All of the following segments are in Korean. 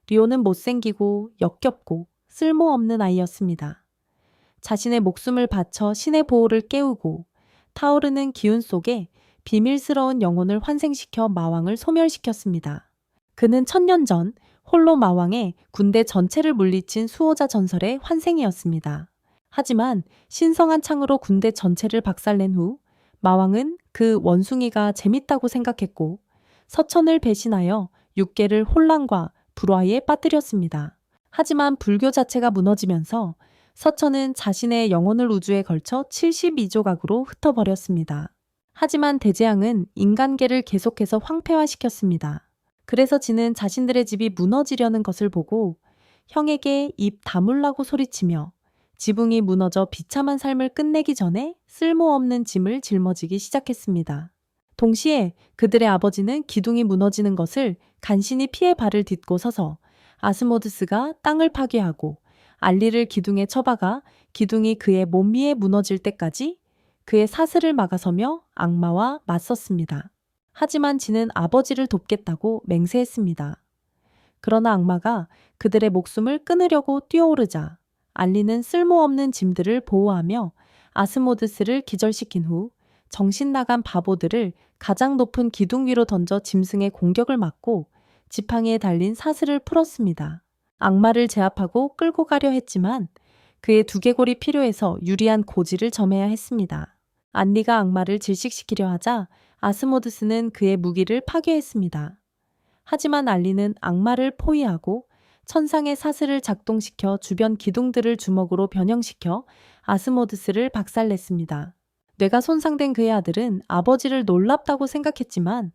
리오는 못생기고 역겹고 쓸모없는 아이였습니다. 자신의 목숨을 바쳐 신의 보호를 깨우고 타오르는 기운 속에 비밀스러운 영혼을 환생시켜 마왕을 소멸시켰습니다. 그는 1000년 전 홀로 마왕의 군대 전체를 물리친 수호자 전설의 환생이었습니다. 하지만 신성한 창으로 군대 전체를 박살낸 후 마왕은 그 원숭이가 재밌다고 생각했고 서천을 배신하여 육계를 혼란과 불화에 빠뜨렸습니다. 하지만 불교 자체가 무너지면서 서천은 자신의 영혼을 우주에 걸쳐 72조각으로 흩어버렸습니다. 하지만 대재앙은 인간계를 계속해서 황폐화시켰습니다. 그래서 지는 자신들의 집이 무너지려는 것을 보고 형에게 입 다물라고 소리치며 지붕이 무너져 비참한 삶을 끝내기 전에 쓸모없는 짐을 짊어지기 시작했습니다. 동시에 그들의 아버지는 기둥이 무너지는 것을 간신히 피해 발을 딛고 서서 아스모드스가 땅을 파괴하고 알리를 기둥에 처박아 기둥이 그의 몸 위에 무너질 때까지 그의 사슬을 막아서며 악마와 맞섰습니다. 하지만 지는 아버지를 돕겠다고 맹세했습니다. 그러나 악마가 그들의 목숨을 끊으려고 뛰어오르자 알리는 쓸모없는 짐들을 보호하며 아스모드스를 기절시킨 후 정신 나간 바보들을 가장 높은 기둥 위로 던져 짐승의 공격을 막고 지팡이에 달린 사슬을 풀었습니다. 악마를 제압하고 끌고 가려 했지만 그의 두개골이 필요해서 유리한 고지를 점해야 했습니다. 안리가 악마를 질식시키려 하자 아스모드스는 그의 무기를 파괴했습니다. 하지만 알리는 악마를 포위하고 천상의 사슬을 작동시켜 주변 기둥들을 주먹으로 변형시켜 아스모드스를 박살냈습니다. 뇌가 손상된 그의 아들은 아버지를 놀랍다고 생각했지만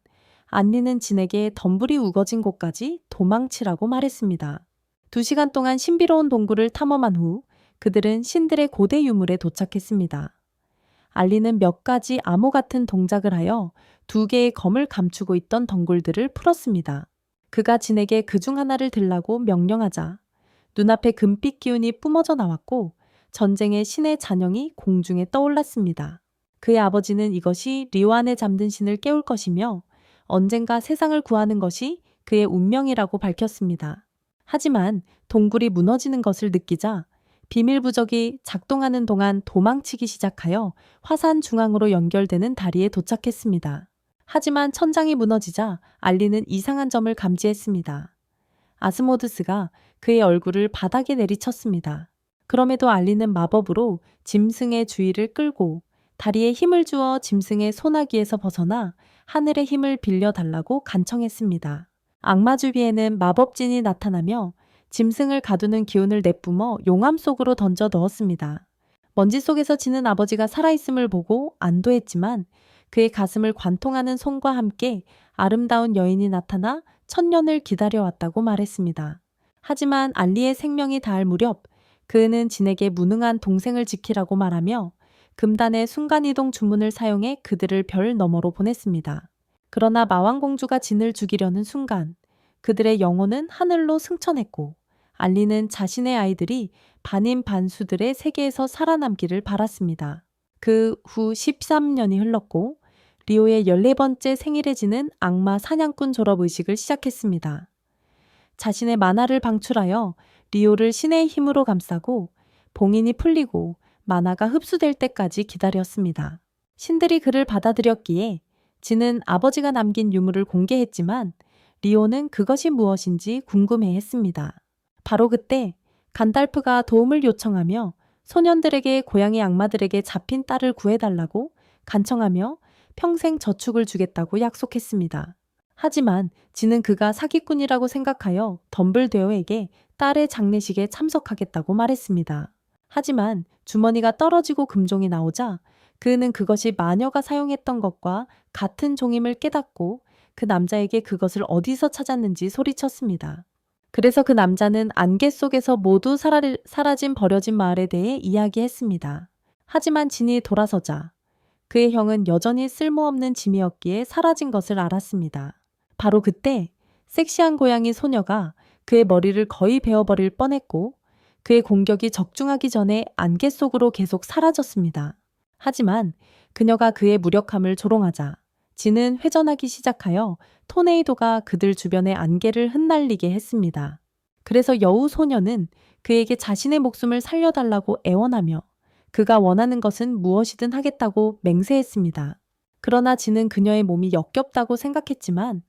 안리는 진에게 덤불이 우거진 곳까지 도망치라고 말했습니다. 2시간 동안 신비로운 동굴을 탐험한 후 그들은 신들의 고대 유물에 도착했습니다. 알리는 몇 가지 암호 같은 동작을 하여 2개의 검을 감추고 있던 덩굴들을 풀었습니다. 그가 진에게 그중 하나를 들라고 명령하자 눈앞에 금빛 기운이 뿜어져 나왔고 전쟁의 신의 잔영이 공중에 떠올랐습니다. 그의 아버지는 이것이 리오 안에 잠든 신을 깨울 것이며 언젠가 세상을 구하는 것이 그의 운명이라고 밝혔습니다. 하지만 동굴이 무너지는 것을 느끼자 비밀 부적이 작동하는 동안 도망치기 시작하여 화산 중앙으로 연결되는 다리에 도착했습니다. 하지만 천장이 무너지자 알리는 이상한 점을 감지했습니다. 아스모드스가 그의 얼굴을 바닥에 내리쳤습니다. 그럼에도 알리는 마법으로 짐승의 주의를 끌고 다리에 힘을 주어 짐승의 소나기에서 벗어나 하늘의 힘을 빌려달라고 간청했습니다. 악마 주위에는 마법진이 나타나며 짐승을 가두는 기운을 내뿜어 용암 속으로 던져 넣었습니다. 먼지 속에서 지는 아버지가 살아있음을 보고 안도했지만 그의 가슴을 관통하는 손과 함께 아름다운 여인이 나타나 1000년을 기다려왔다고 말했습니다. 하지만 알리의 생명이 닿을 무렵 그는 진에게 무능한 동생을 지키라고 말하며 금단의 순간이동 주문을 사용해 그들을 별 너머로 보냈습니다. 그러나 마왕공주가 진을 죽이려는 순간 그들의 영혼은 하늘로 승천했고 알리는 자신의 아이들이 반인반수들의 세계에서 살아남기를 바랐습니다. 그 후 13년이 흘렀고 리오의 14번째 생일에 지는 악마 사냥꾼 졸업의식을 시작했습니다. 자신의 만화를 방출하여 리오를 신의 힘으로 감싸고 봉인이 풀리고 만화가 흡수될 때까지 기다렸습니다. 신들이 그를 받아들였기에 진은 아버지가 남긴 유물을 공개했지만 리오는 그것이 무엇인지 궁금해했습니다. 바로 그때 간달프가 도움을 요청하며 소년들에게 고양이 악마들에게 잡힌 딸을 구해달라고 간청하며 평생 저축을 주겠다고 약속했습니다. 하지만 진은 그가 사기꾼이라고 생각하여 덤블도어에게 딸의 장례식에 참석하겠다고 말했습니다. 하지만 주머니가 떨어지고 금종이 나오자 그는 그것이 마녀가 사용했던 것과 같은 종임을 깨닫고 그 남자에게 그것을 어디서 찾았는지 소리쳤습니다. 그래서 그 남자는 안개 속에서 모두 사라진 버려진 마을에 대해 이야기했습니다. 하지만 진이 돌아서자 그의 형은 여전히 쓸모없는 짐이었기에 사라진 것을 알았습니다. 바로 그때 섹시한 고양이 소녀가 그의 머리를 거의 베어버릴 뻔했고 그의 공격이 적중하기 전에 안개 속으로 계속 사라졌습니다. 하지만 그녀가 그의 무력함을 조롱하자 진은 회전하기 시작하여 토네이도가 그들 주변의 안개를 흩날리게 했습니다. 그래서 여우 소녀는 그에게 자신의 목숨을 살려달라고 애원하며 그가 원하는 것은 무엇이든 하겠다고 맹세했습니다. 그러나 지는 그녀의 몸이 역겹다고 생각했지만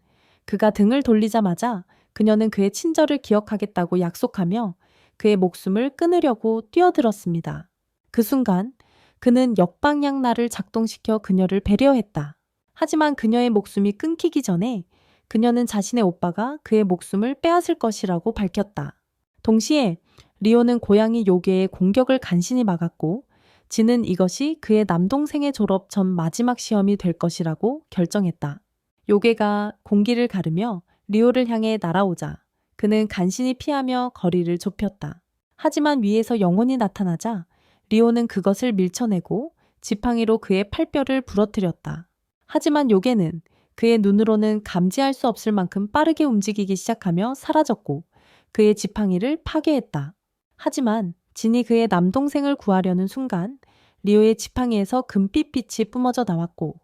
그가 등을 돌리자마자 그녀는 그의 친절을 기억하겠다고 약속하며 그의 목숨을 끊으려고 뛰어들었습니다. 그 순간 그는 역방향날을 작동시켜 그녀를 배려했다. 하지만 그녀의 목숨이 끊기기 전에 그녀는 자신의 오빠가 그의 목숨을 빼앗을 것이라고 밝혔다. 동시에 리오는 고양이 요괴의 공격을 간신히 막았고 지는 이것이 그의 남동생의 졸업 전 마지막 시험이 될 것이라고 결정했다. 요괴가 공기를 가르며 리오를 향해 날아오자 그는 간신히 피하며 거리를 좁혔다. 하지만 위에서 영혼이 나타나자 리오는 그것을 밀쳐내고 지팡이로 그의 팔뼈를 부러뜨렸다. 하지만 요괴는 그의 눈으로는 감지할 수 없을 만큼 빠르게 움직이기 시작하며 사라졌고 그의 지팡이를 파괴했다. 하지만 진이 그의 남동생을 구하려는 순간 리오의 지팡이에서 금빛빛이 뿜어져 나왔고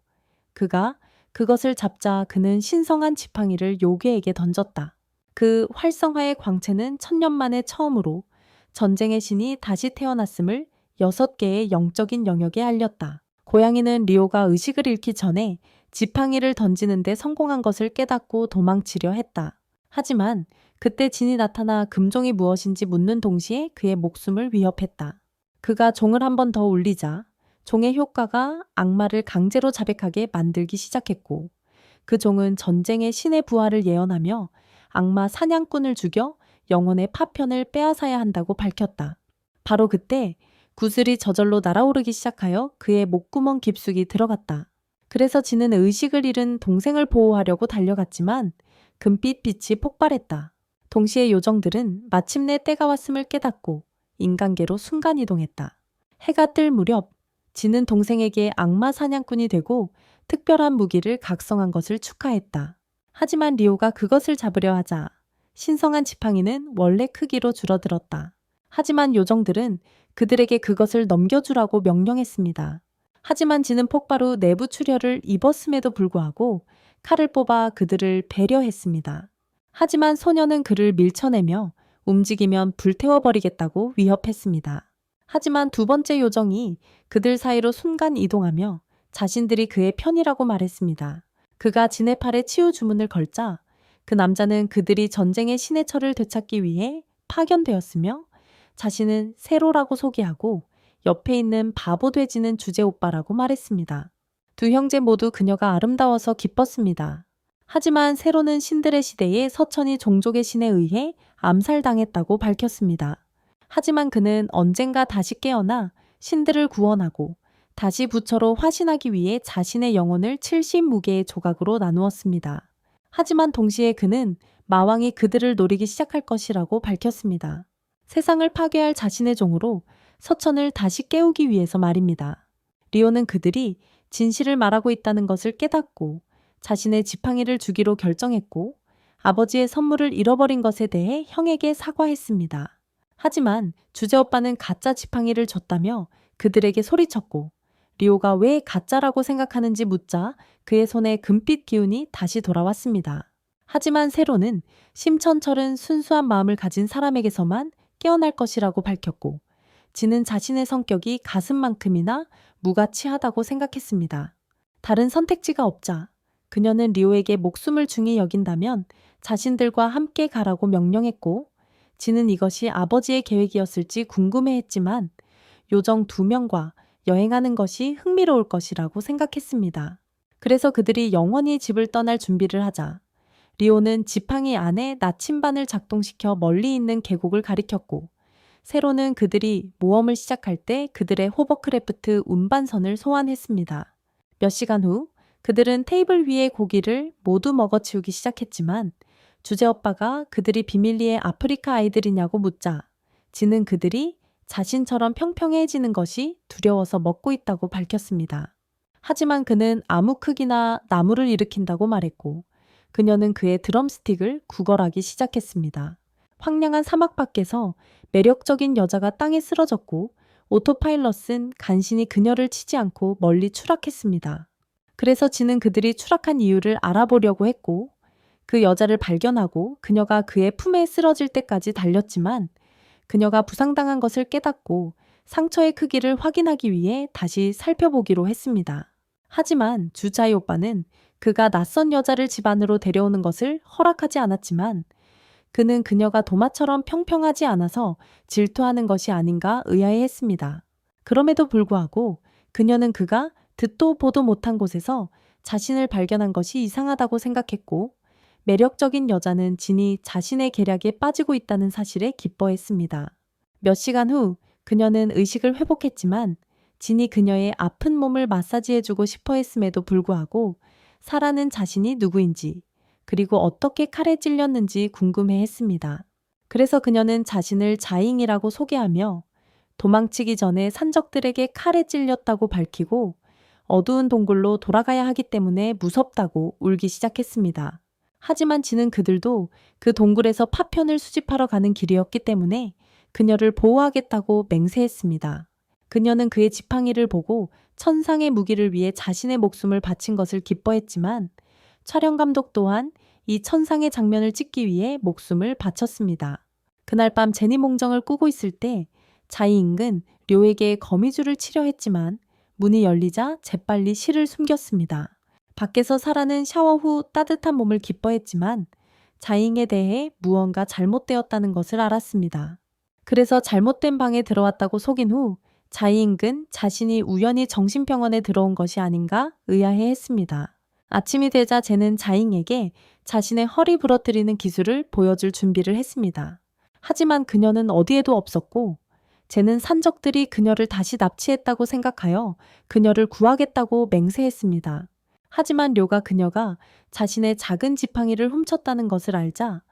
그가 그것을 잡자 그는 신성한 지팡이를 요괴에게 던졌다. 그 활성화의 광채는 1000년 만에 처음으로 전쟁의 신이 다시 태어났음을 6개의 영적인 영역에 알렸다. 고양이는 리오가 의식을 잃기 전에 지팡이를 던지는 데 성공한 것을 깨닫고 도망치려 했다. 하지만 그때 진이 나타나 금종이 무엇인지 묻는 동시에 그의 목숨을 위협했다. 그가 종을 한 번 더 울리자 종의 효과가 악마를 강제로 자백하게 만들기 시작했고 그 종은 전쟁의 신의 부활을 예언하며 악마 사냥꾼을 죽여 영혼의 파편을 빼앗아야 한다고 밝혔다. 바로 그때 구슬이 저절로 날아오르기 시작하여 그의 목구멍 깊숙이 들어갔다. 그래서 진은 의식을 잃은 동생을 보호하려고 달려갔지만 금빛 빛이 폭발했다. 동시에 요정들은 마침내 때가 왔음을 깨닫고 인간계로 순간이동했다. 해가 뜰 무렵 진은 동생에게 악마 사냥꾼이 되고 특별한 무기를 각성한 것을 축하했다. 하지만 리오가 그것을 잡으려 하자 신성한 지팡이는 원래 크기로 줄어들었다. 하지만 요정들은 그들에게 그것을 넘겨주라고 명령했습니다. 하지만 진은 폭발 후 내부 출혈을 입었음에도 불구하고 칼을 뽑아 그들을 배려했습니다. 하지만 소녀는 그를 밀쳐내며 움직이면 불태워버리겠다고 위협했습니다. 하지만 두 번째 요정이 그들 사이로 순간 이동하며 자신들이 그의 편이라고 말했습니다. 그가 진의 팔에 치유 주문을 걸자 그 남자는 그들이 전쟁의 신의 철을 되찾기 위해 파견되었으며 자신은 세로라고 소개하고 옆에 있는 바보 돼지는 주제 오빠라고 말했습니다. 두 형제 모두 그녀가 아름다워서 기뻤습니다. 하지만 세로는 신들의 시대에 서천이 종족의 신에 의해 암살당했다고 밝혔습니다. 하지만 그는 언젠가 다시 깨어나 신들을 구원하고 다시 부처로 화신하기 위해 자신의 영혼을 70무개의 조각으로 나누었습니다. 하지만 동시에 그는 마왕이 그들을 노리기 시작할 것이라고 밝혔습니다. 세상을 파괴할 자신의 종으로 서천을 다시 깨우기 위해서 말입니다. 리오는 그들이 진실을 말하고 있다는 것을 깨닫고 자신의 지팡이를 주기로 결정했고 아버지의 선물을 잃어버린 것에 대해 형에게 사과했습니다. 하지만 주제오빠는 가짜 지팡이를 줬다며 그들에게 소리쳤고 리오가 왜 가짜라고 생각하는지 묻자 그의 손에 금빛 기운이 다시 돌아왔습니다. 하지만 세로는 심천철은 순수한 마음을 가진 사람에게서만 깨어날 것이라고 밝혔고 진은 자신의 성격이 가슴만큼이나 무가치하다고 생각했습니다. 다른 선택지가 없자 그녀는 리오에게 목숨을 중히 여긴다면 자신들과 함께 가라고 명령했고 진은 이것이 아버지의 계획이었을지 궁금해했지만 요정 2명과 여행하는 것이 흥미로울 것이라고 생각했습니다. 그래서 그들이 영원히 집을 떠날 준비를 하자 리오는 지팡이 안에 나침반을 작동시켜 멀리 있는 계곡을 가리켰고 세로는 그들이 모험을 시작할 때 그들의 호버크래프트 운반선을 소환했습니다. 몇 시간 후 그들은 테이블 위의 고기를 모두 먹어치우기 시작했지만 주제오빠가 그들이 비밀리에 아프리카 아이들이냐고 묻자 진은 그들이 자신처럼 평평해지는 것이 두려워서 먹고 있다고 밝혔습니다. 하지만 그는 아무 크기나 나무를 일으킨다고 말했고 그녀는 그의 드럼스틱을 구걸하기 시작했습니다. 황량한 사막 밖에서 매력적인 여자가 땅에 쓰러졌고 오토파일럿은 간신히 그녀를 치지 않고 멀리 추락했습니다. 그래서 진은 그들이 추락한 이유를 알아보려고 했고 그 여자를 발견하고 그녀가 그의 품에 쓰러질 때까지 달렸지만 그녀가 부상당한 것을 깨닫고 상처의 크기를 확인하기 위해 다시 살펴보기로 했습니다. 하지만 주자이 오빠는 그가 낯선 여자를 집 안으로 데려오는 것을 허락하지 않았지만 그는 그녀가 도마처럼 평평하지 않아서 질투하는 것이 아닌가 의아해했습니다. 그럼에도 불구하고 그녀는 그가 듣도 보도 못한 곳에서 자신을 발견한 것이 이상하다고 생각했고 매력적인 여자는 진이 자신의 계략에 빠지고 있다는 사실에 기뻐했습니다. 몇 시간 후 그녀는 의식을 회복했지만 진이 그녀의 아픈 몸을 마사지해주고 싶어 했음에도 불구하고 사라는 자신이 누구인지 그리고 어떻게 칼에 찔렸는지 궁금해했습니다. 그래서 그녀는 자신을 자잉이라고 소개하며 도망치기 전에 산적들에게 칼에 찔렸다고 밝히고 어두운 동굴로 돌아가야 하기 때문에 무섭다고 울기 시작했습니다. 하지만 진은 그들도 그 동굴에서 파편을 수집하러 가는 길이었기 때문에 그녀를 보호하겠다고 맹세했습니다. 그녀는 그의 지팡이를 보고 천상의 무기를 위해 자신의 목숨을 바친 것을 기뻐했지만 촬영 감독 또한 이 천상의 장면을 찍기 위해 목숨을 바쳤습니다. 그날 밤 제니 몽정을 꾸고 있을 때 자이잉은 료에게 거미줄을 치려 했지만 문이 열리자 재빨리 실을 숨겼습니다. 밖에서 사라는 샤워 후 따뜻한 몸을 기뻐했지만 자잉에 대해 무언가 잘못되었다는 것을 알았습니다. 그래서 잘못된 방에 들어왔다고 속인 후 자이잉은 자신이 우연히 정신병원에 들어온 것이 아닌가 의아해했습니다. 아침이 되자 쟤는 자잉에게 자신의 허리 부러뜨리는 기술을 보여줄 준비를 했습니다. 하지만 그녀는 어디에도 없었고 쟤는 산적들이 그녀를 다시 납치했다고 생각하여 그녀를 구하겠다고 맹세했습니다. 하지만 료가 그녀가 자신의 작은 지팡이를 훔쳤다는 것을 알자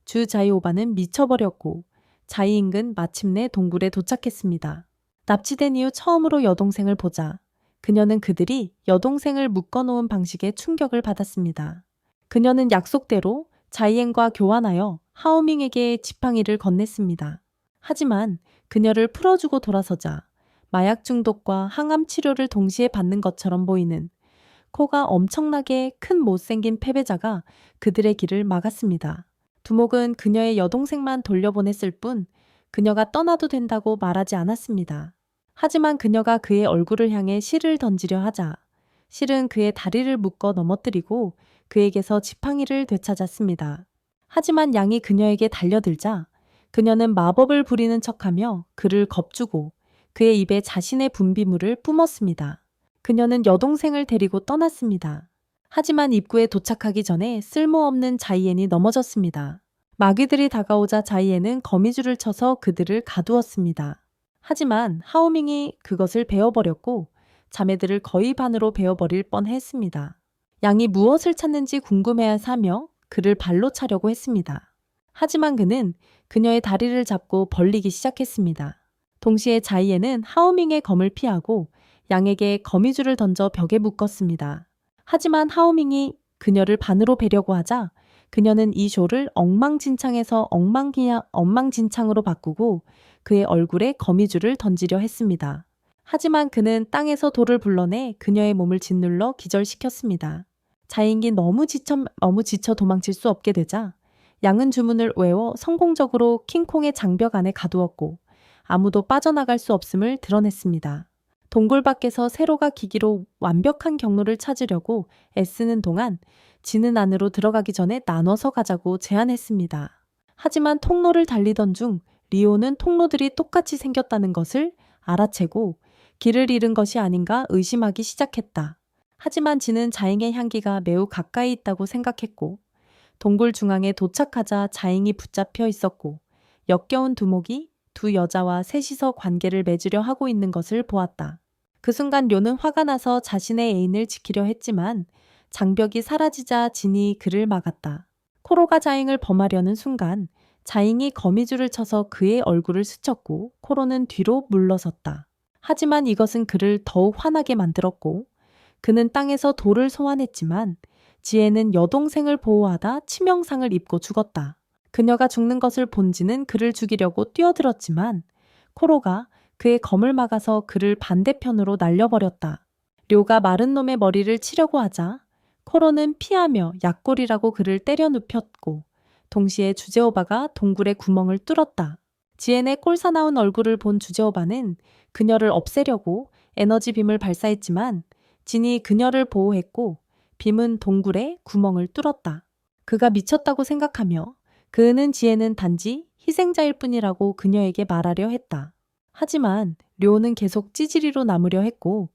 주 자이오바는 미쳐버렸고 자이잉은 마침내 동굴에 도착했습니다. 납치된 이후 처음으로 여동생을 보자 그녀는 그들이 여동생을 묶어놓은 방식에 충격을 받았습니다. 그녀는 약속대로 자이앵과 교환하여 하오밍에게 지팡이를 건넸습니다. 하지만 그녀를 풀어주고 돌아서자 마약 중독과 항암 치료를 동시에 받는 것처럼 보이는 코가 엄청나게 큰 못생긴 패배자가 그들의 길을 막았습니다. 두목은 그녀의 여동생만 돌려보냈을 뿐 그녀가 떠나도 된다고 말하지 않았습니다. 하지만 그녀가 그의 얼굴을 향해 실을 던지려 하자 실은 그의 다리를 묶어 넘어뜨리고 그에게서 지팡이를 되찾았습니다. 하지만 양이 그녀에게 달려들자 그녀는 마법을 부리는 척하며 그를 겁주고 그의 입에 자신의 분비물을 뿜었습니다. 그녀는 여동생을 데리고 떠났습니다. 하지만 입구에 도착하기 전에 쓸모없는 자이엔이 넘어졌습니다. 마귀들이 다가오자 자이엔은 거미줄을 쳐서 그들을 가두었습니다. 하지만 하오밍이 그것을 베어버렸고 자매들을 거의 반으로 베어버릴 뻔했습니다. 양이 무엇을 찾는지 궁금해하며 그를 발로 차려고 했습니다. 하지만 그는 그녀의 다리를 잡고 벌리기 시작했습니다. 동시에 자이엔은 하오밍의 검을 피하고 양에게 거미줄을 던져 벽에 묶었습니다. 하지만 하오밍이 그녀를 반으로 베려고 하자 그녀는 이 쇼를 엉망진창에서 엉망진창으로 바꾸고 그의 얼굴에 거미줄을 던지려 했습니다. 하지만 그는 땅에서 돌을 불러내 그녀의 몸을 짓눌러 기절시켰습니다. 자잉이 너무 지쳐 도망칠 수 없게 되자 양은 주문을 외워 성공적으로 킹콩의 장벽 안에 가두었고 아무도 빠져나갈 수 없음을 드러냈습니다. 동굴 밖에서 세로가 기기로 완벽한 경로를 찾으려고 애쓰는 동안 진은 안으로 들어가기 전에 나눠서 가자고 제안했습니다. 하지만 통로를 달리던 중 리오는 통로들이 똑같이 생겼다는 것을 알아채고 길을 잃은 것이 아닌가 의심하기 시작했다. 하지만 진은 자잉의 향기가 매우 가까이 있다고 생각했고 동굴 중앙에 도착하자 자잉이 붙잡혀 있었고 역겨운 두목이 두 여자와 셋이서 관계를 맺으려 하고 있는 것을 보았다. 그 순간 료는 화가 나서 자신의 애인을 지키려 했지만 장벽이 사라지자 진이 그를 막았다. 코로가 자잉을 범하려는 순간 자잉이 거미줄을 쳐서 그의 얼굴을 스쳤고 코로는 뒤로 물러섰다. 하지만 이것은 그를 더욱 화나게 만들었고 그는 땅에서 돌을 소환했지만 지혜는 여동생을 보호하다 치명상을 입고 죽었다. 그녀가 죽는 것을 본 진은 그를 죽이려고 뛰어들었지만 코로가 그의 검을 막아서 그를 반대편으로 날려버렸다. 료가 마른 놈의 머리를 치려고 하자 코로는 피하며 약골이라고 그를 때려 눕혔고 동시에 주제오바가 동굴의 구멍을 뚫었다. 지엔의 꼴사나운 얼굴을 본 주제오바는 그녀를 없애려고 에너지 빔을 발사했지만 진이 그녀를 보호했고 빔은 동굴에 구멍을 뚫었다. 그가 미쳤다고 생각하며 그는 지엔은 단지 희생자일 뿐이라고 그녀에게 말하려 했다. 하지만 료는 계속 찌질이로 남으려 했고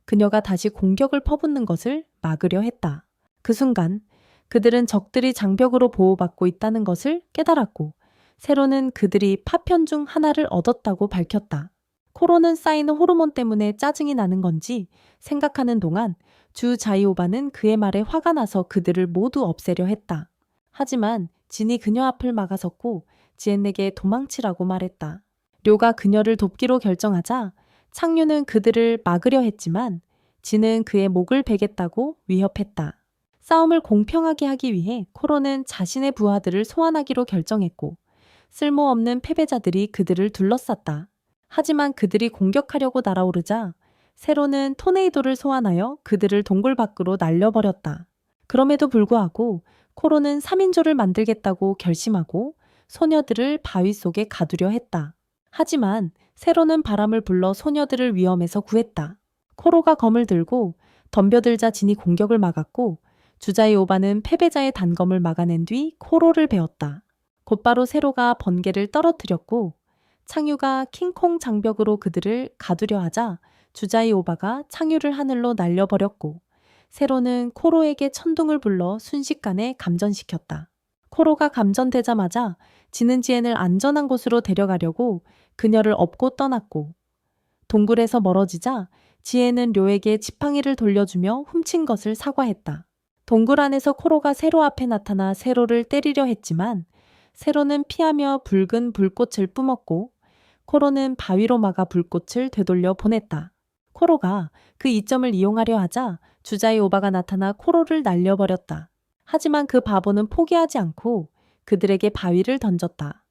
그녀가 다시 공격을 퍼붓는 것을 막으려 했다. 그 순간 그들은 적들이 장벽으로 보호받고 있다는 것을 깨달았고 세로는 그들이 파편 중 하나를 얻었다고 밝혔다. 코로는 쌓이는 호르몬 때문에 짜증이 나는 건지 생각하는 동안 주 자이오바는 그의 말에 화가 나서 그들을 모두 없애려 했다. 하지만 진이 그녀 앞을 막아섰고 지엔에게 도망치라고 말했다. 료가 그녀를 돕기로 결정하자 창류는 그들을 막으려 했지만 진은 그의 목을 베겠다고 위협했다. 싸움을 공평하게 하기 위해 코로는 자신의 부하들을 소환하기로 결정했고 쓸모없는 패배자들이 그들을 둘러쌌다. 하지만 그들이 공격하려고 날아오르자 세로는 토네이도를 소환하여 그들을 동굴 밖으로 날려버렸다. 그럼에도 불구하고 코로는 3인조를 만들겠다고 결심하고 소녀들을 바위 속에 가두려 했다. 하지만 세로는 바람을 불러 소녀들을 위험에서 구했다. 코로가 검을 들고 덤벼들자 진이 공격을 막았고 주자의 오바는 패배자의 단검을 막아낸 뒤 코로를 베었다. 곧바로 세로가 번개를 떨어뜨렸고 창유가 킹콩 장벽으로 그들을 가두려 하자 주자의 오바가 창유를 하늘로 날려버렸고 세로는 코로에게 천둥을 불러 순식간에 감전시켰다. 코로가 감전되자마자 지는 지엔을 안전한 곳으로 데려가려고 그녀를 업고 떠났고 동굴에서 멀어지자 지엔은 료에게 지팡이를 돌려주며 훔친 것을 사과했다. 동굴 안에서 코로가 세로 앞에 나타나 세로를 때리려 했지만 세로는 피하며 붉은 불꽃을 뿜었고 코로는 바위로 막아 불꽃을 되돌려 보냈다. 코로가 그 이점을 이용하려 하자 주자의 오바가 나타나 코로를 날려버렸다. 하지만 그 바보는 포기하지 않고 그들에게 바위를 던졌다.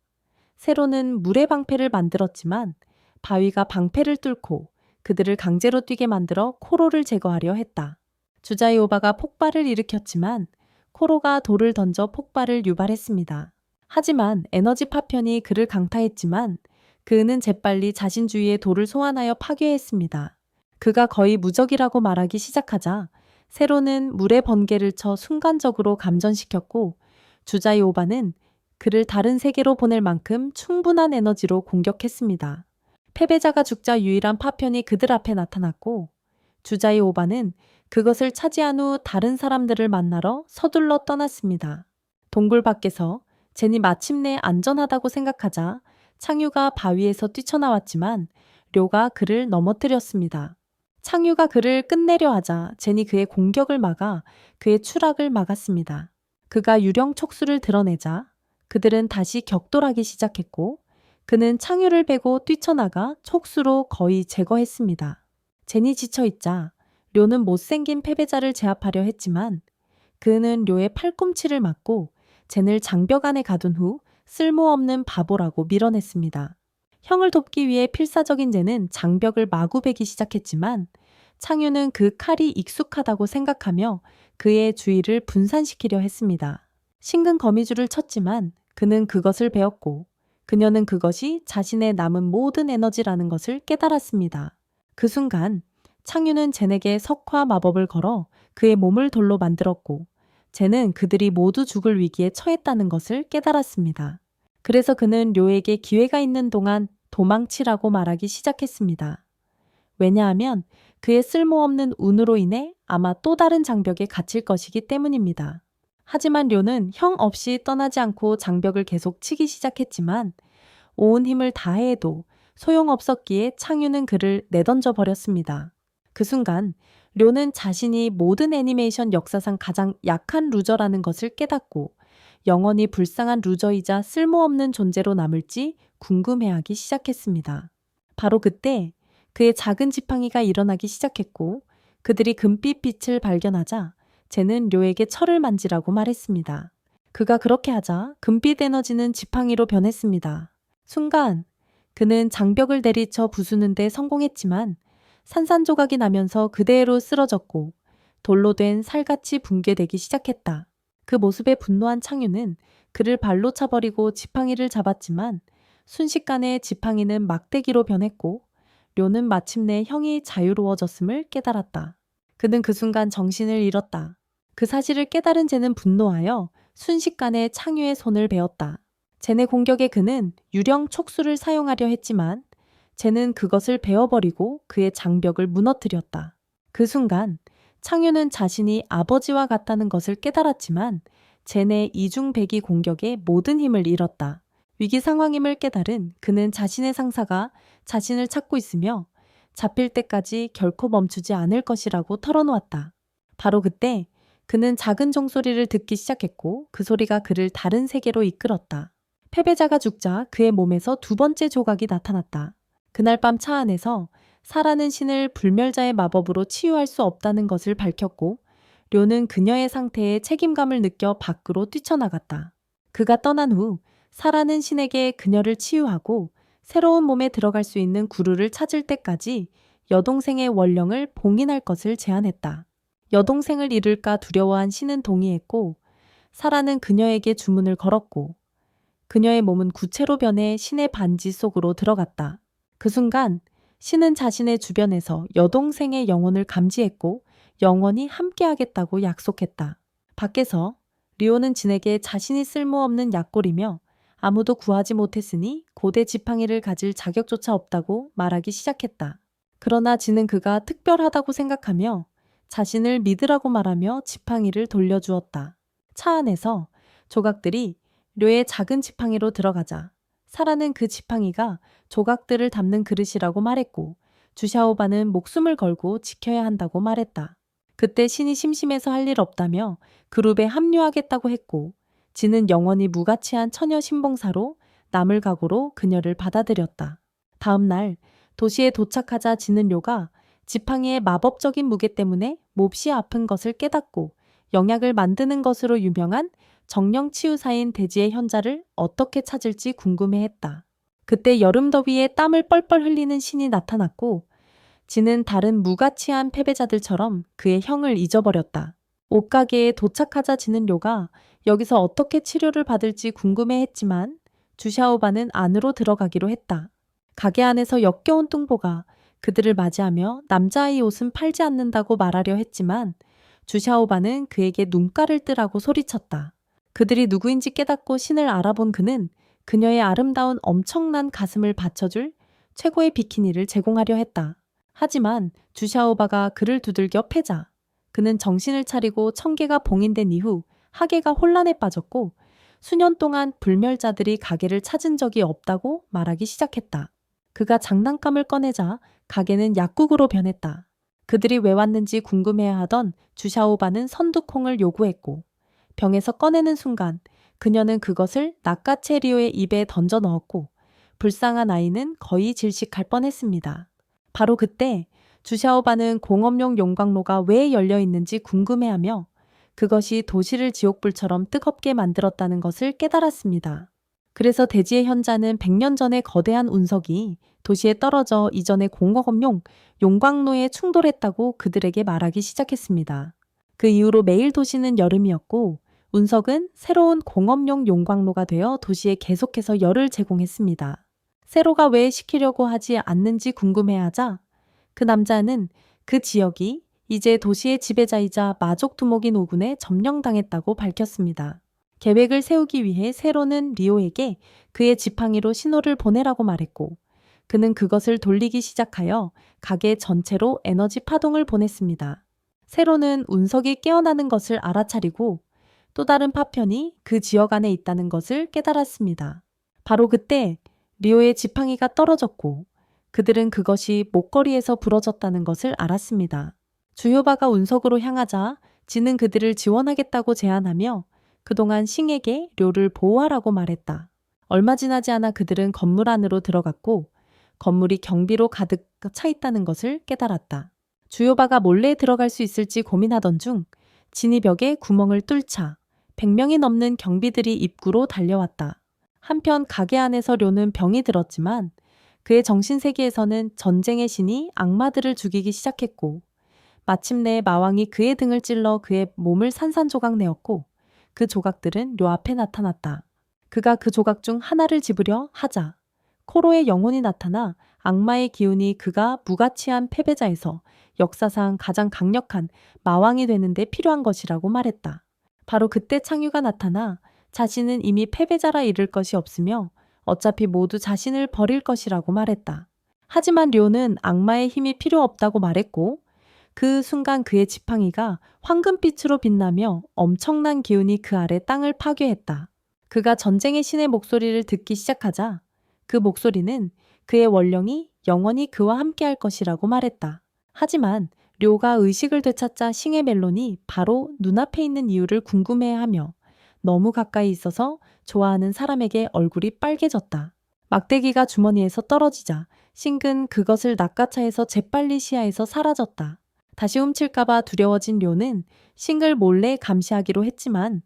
세로는 물의 방패를 만들었지만 바위가 방패를 뚫고 그들을 강제로 뛰게 만들어 코로를 제거하려 했다. 주자의 오바가 폭발을 일으켰지만 코로가 돌을 던져 폭발을 유발했습니다. 하지만 에너지 파편이 그를 강타했지만 그는 재빨리 자신 주위에 돌을 소환하여 파괴했습니다. 그가 거의 무적이라고 말하기 시작하자 세로는 물의 번개를 쳐 순간적으로 감전시켰고 주자의 오바는 그를 다른 세계로 보낼 만큼 충분한 에너지로 공격했습니다. 패배자가 죽자 유일한 파편이 그들 앞에 나타났고 주자의 오바는 그것을 차지한 후 다른 사람들을 만나러 서둘러 떠났습니다. 동굴 밖에서 제니 마침내 안전하다고 생각하자 창유가 바위에서 뛰쳐나왔지만 료가 그를 넘어뜨렸습니다. 창유가 그를 끝내려 하자 제니 그의 공격을 막아 그의 추락을 막았습니다. 그가 유령 촉수를 드러내자 그들은 다시 격돌하기 시작했고 그는 창유를 베고 뛰쳐나가 촉수로 거의 제거했습니다. 제니 지쳐있자 료는 못생긴 패배자를 제압하려 했지만 그는 료의 팔꿈치를 맞고 젠을 장벽 안에 가둔 후 쓸모없는 바보라고 밀어냈습니다. 형을 돕기 위해 필사적인 젠은 장벽을 마구 베기 시작했지만 창유는 그 칼이 익숙하다고 생각하며 그의 주의를 분산시키려 했습니다. 신근 거미줄을 쳤지만 그는 그것을 베었고 그녀는 그것이 자신의 남은 모든 에너지라는 것을 깨달았습니다. 그 순간 창유는 젠에게 석화 마법을 걸어 그의 몸을 돌로 만들었고 젠은 그들이 모두 죽을 위기에 처했다는 것을 깨달았습니다. 그래서 그는 료에게 기회가 있는 동안 도망치라고 말하기 시작했습니다. 왜냐하면 그의 쓸모없는 운으로 인해 아마 또 다른 장벽에 갇힐 것이기 때문입니다. 하지만 료는 형 없이 떠나지 않고 장벽을 계속 치기 시작했지만 온 힘을 다해도 소용없었기에 창유는 그를 내던져 버렸습니다. 그 순간 료는 자신이 모든 애니메이션 역사상 가장 약한 루저라는 것을 깨닫고 영원히 불쌍한 루저이자 쓸모없는 존재로 남을지 궁금해하기 시작했습니다. 바로 그때 그의 작은 지팡이가 일어나기 시작했고 그들이 금빛 빛을 발견하자 젠은 료에게 철을 만지라고 말했습니다. 그가 그렇게 하자 금빛 에너지는 지팡이로 변했습니다. 순간 그는 장벽을 내리쳐 부수는 데 성공했지만 산산조각이 나면서 그대로 쓰러졌고 돌로 된 살같이 붕괴되기 시작했다. 그 모습에 분노한 창유는 그를 발로 차버리고 지팡이를 잡았지만 순식간에 지팡이는 막대기로 변했고 료는 마침내 형이 자유로워졌음을 깨달았다. 그는 그 순간 정신을 잃었다. 그 사실을 깨달은 쟤는 분노하여 순식간에 창유의 손을 베었다. 쟤네 공격에 그는 유령 촉수를 사용하려 했지만 쟤는 그것을 베어버리고 그의 장벽을 무너뜨렸다. 그 순간 창유는 자신이 아버지와 같다는 것을 깨달았지만 쟤네 이중배기 공격에 모든 힘을 잃었다. 위기 상황임을 깨달은 그는 자신의 상사가 자신을 찾고 있으며 잡힐 때까지 결코 멈추지 않을 것이라고 털어놓았다. 바로 그때 그는 작은 종소리를 듣기 시작했고 그 소리가 그를 다른 세계로 이끌었다. 패배자가 죽자 그의 몸에서 두 번째 조각이 나타났다. 그날 밤 차 안에서 사라는 신을 불멸자의 마법으로 치유할 수 없다는 것을 밝혔고 료는 그녀의 상태에 책임감을 느껴 밖으로 뛰쳐나갔다. 그가 떠난 후 사라는 신에게 그녀를 치유하고 새로운 몸에 들어갈 수 있는 구루를 찾을 때까지 여동생의 원령을 봉인할 것을 제안했다. 여동생을 잃을까 두려워한 신은 동의했고 사라는 그녀에게 주문을 걸었고 그녀의 몸은 구체로 변해 신의 반지 속으로 들어갔다. 그 순간 신은 자신의 주변에서 여동생의 영혼을 감지했고 영원히 함께하겠다고 약속했다. 밖에서 리오는 진에게 자신이 쓸모없는 약골이며 아무도 구하지 못했으니 고대 지팡이를 가질 자격조차 없다고 말하기 시작했다. 그러나 진은 그가 특별하다고 생각하며 자신을 믿으라고 말하며 지팡이를 돌려주었다. 차 안에서 조각들이 료의 작은 지팡이로 들어가자 사라는 그 지팡이가 조각들을 담는 그릇이라고 말했고 주샤오바는 목숨을 걸고 지켜야 한다고 말했다. 그때 신이 심심해서 할 일 없다며 그룹에 합류하겠다고 했고 진은 영원히 무가치한 처녀 신봉사로 남을 각오로 그녀를 받아들였다. 다음 날 도시에 도착하자 진은 료가 지팡이의 마법적인 무게 때문에 몹시 아픈 것을 깨닫고 영약을 만드는 것으로 유명한 정령치유사인 대지의 현자를 어떻게 찾을지 궁금해했다. 그때 여름 더위에 땀을 뻘뻘 흘리는 신이 나타났고 진은 다른 무가치한 패배자들처럼 그의 형을 잊어버렸다. 옷가게에 도착하자 진은 료가 여기서 어떻게 치료를 받을지 궁금해했지만 주샤오바는 안으로 들어가기로 했다. 가게 안에서 역겨운 뚱보가 그들을 맞이하며 남자아이 옷은 팔지 않는다고 말하려 했지만 주샤오바는 그에게 눈가를 뜨라고 소리쳤다. 그들이 누구인지 깨닫고 신을 알아본 그는 그녀의 아름다운 엄청난 가슴을 받쳐줄 최고의 비키니를 제공하려 했다. 하지만 주샤오바가 그를 두들겨 패자 그는 정신을 차리고 청계가 봉인된 이후 하계가 혼란에 빠졌고 수년 동안 불멸자들이 가게를 찾은 적이 없다고 말하기 시작했다. 그가 장난감을 꺼내자 가게는 약국으로 변했다. 그들이 왜 왔는지 궁금해하던 주샤오바는 선두콩을 요구했고 병에서 꺼내는 순간 그녀는 그것을 나카체리오의 입에 던져 넣었고 불쌍한 아이는 거의 질식할 뻔했습니다. 바로 그때 주샤오바는 공업용 용광로가 왜 열려 있는지 궁금해하며 그것이 도시를 지옥불처럼 뜨겁게 만들었다는 것을 깨달았습니다. 그래서 대지의 현자는 100년 전에 거대한 운석이 도시에 떨어져 이전의 공업용 용광로에 충돌했다고 그들에게 말하기 시작했습니다. 그 이후로 매일 도시는 여름이었고 운석은 새로운 공업용 용광로가 되어 도시에 계속해서 열을 제공했습니다. 세로가 왜 시키려고 하지 않는지 궁금해하자 그 남자는 그 지역이 이제 도시의 지배자이자 마족 두목인 오군에 점령당했다고 밝혔습니다. 계획을 세우기 위해 세로는 리오에게 그의 지팡이로 신호를 보내라고 말했고 그는 그것을 돌리기 시작하여 가게 전체로 에너지 파동을 보냈습니다. 세로는 운석이 깨어나는 것을 알아차리고 또 다른 파편이 그 지역 안에 있다는 것을 깨달았습니다. 바로 그때 리오의 지팡이가 떨어졌고 그들은 그것이 목걸이에서 부러졌다는 것을 알았습니다. 주요바가 운석으로 향하자 진은 그들을 지원하겠다고 제안하며 그동안 싱에게 료를 보호하라고 말했다. 얼마 지나지 않아 그들은 건물 안으로 들어갔고 건물이 경비로 가득 차 있다는 것을 깨달았다. 주요바가 몰래 들어갈 수 있을지 고민하던 중 진이 벽에 구멍을 뚫자 100명이 넘는 경비들이 입구로 달려왔다. 한편 가게 안에서 료는 병이 들었지만 그의 정신세계에서는 전쟁의 신이 악마들을 죽이기 시작했고 마침내 마왕이 그의 등을 찔러 그의 몸을 산산조각 내었고 그 조각들은 료 앞에 나타났다. 그가 그 조각 중 하나를 집으려 하자 코로의 영혼이 나타나 악마의 기운이 그가 무가치한 패배자에서 역사상 가장 강력한 마왕이 되는데 필요한 것이라고 말했다. 바로 그때 창유가 나타나 자신은 이미 패배자라 잃을 것이 없으며 어차피 모두 자신을 버릴 것이라고 말했다. 하지만 료는 악마의 힘이 필요 없다고 말했고 그 순간 그의 지팡이가 황금빛으로 빛나며 엄청난 기운이 그 아래 땅을 파괴했다. 그가 전쟁의 신의 목소리를 듣기 시작하자 그 목소리는 그의 원령이 영원히 그와 함께할 것이라고 말했다. 하지만 료가 의식을 되찾자 싱의 멜론이 바로 눈앞에 있는 이유를 궁금해하며 너무 가까이 있어서 좋아하는 사람에게 얼굴이 빨개졌다. 막대기가 주머니에서 떨어지자 싱은 그것을 낚아차에서 재빨리 시야에서 사라졌다. 다시 훔칠까봐 두려워진 료는 싱을 몰래 감시하기로 했지만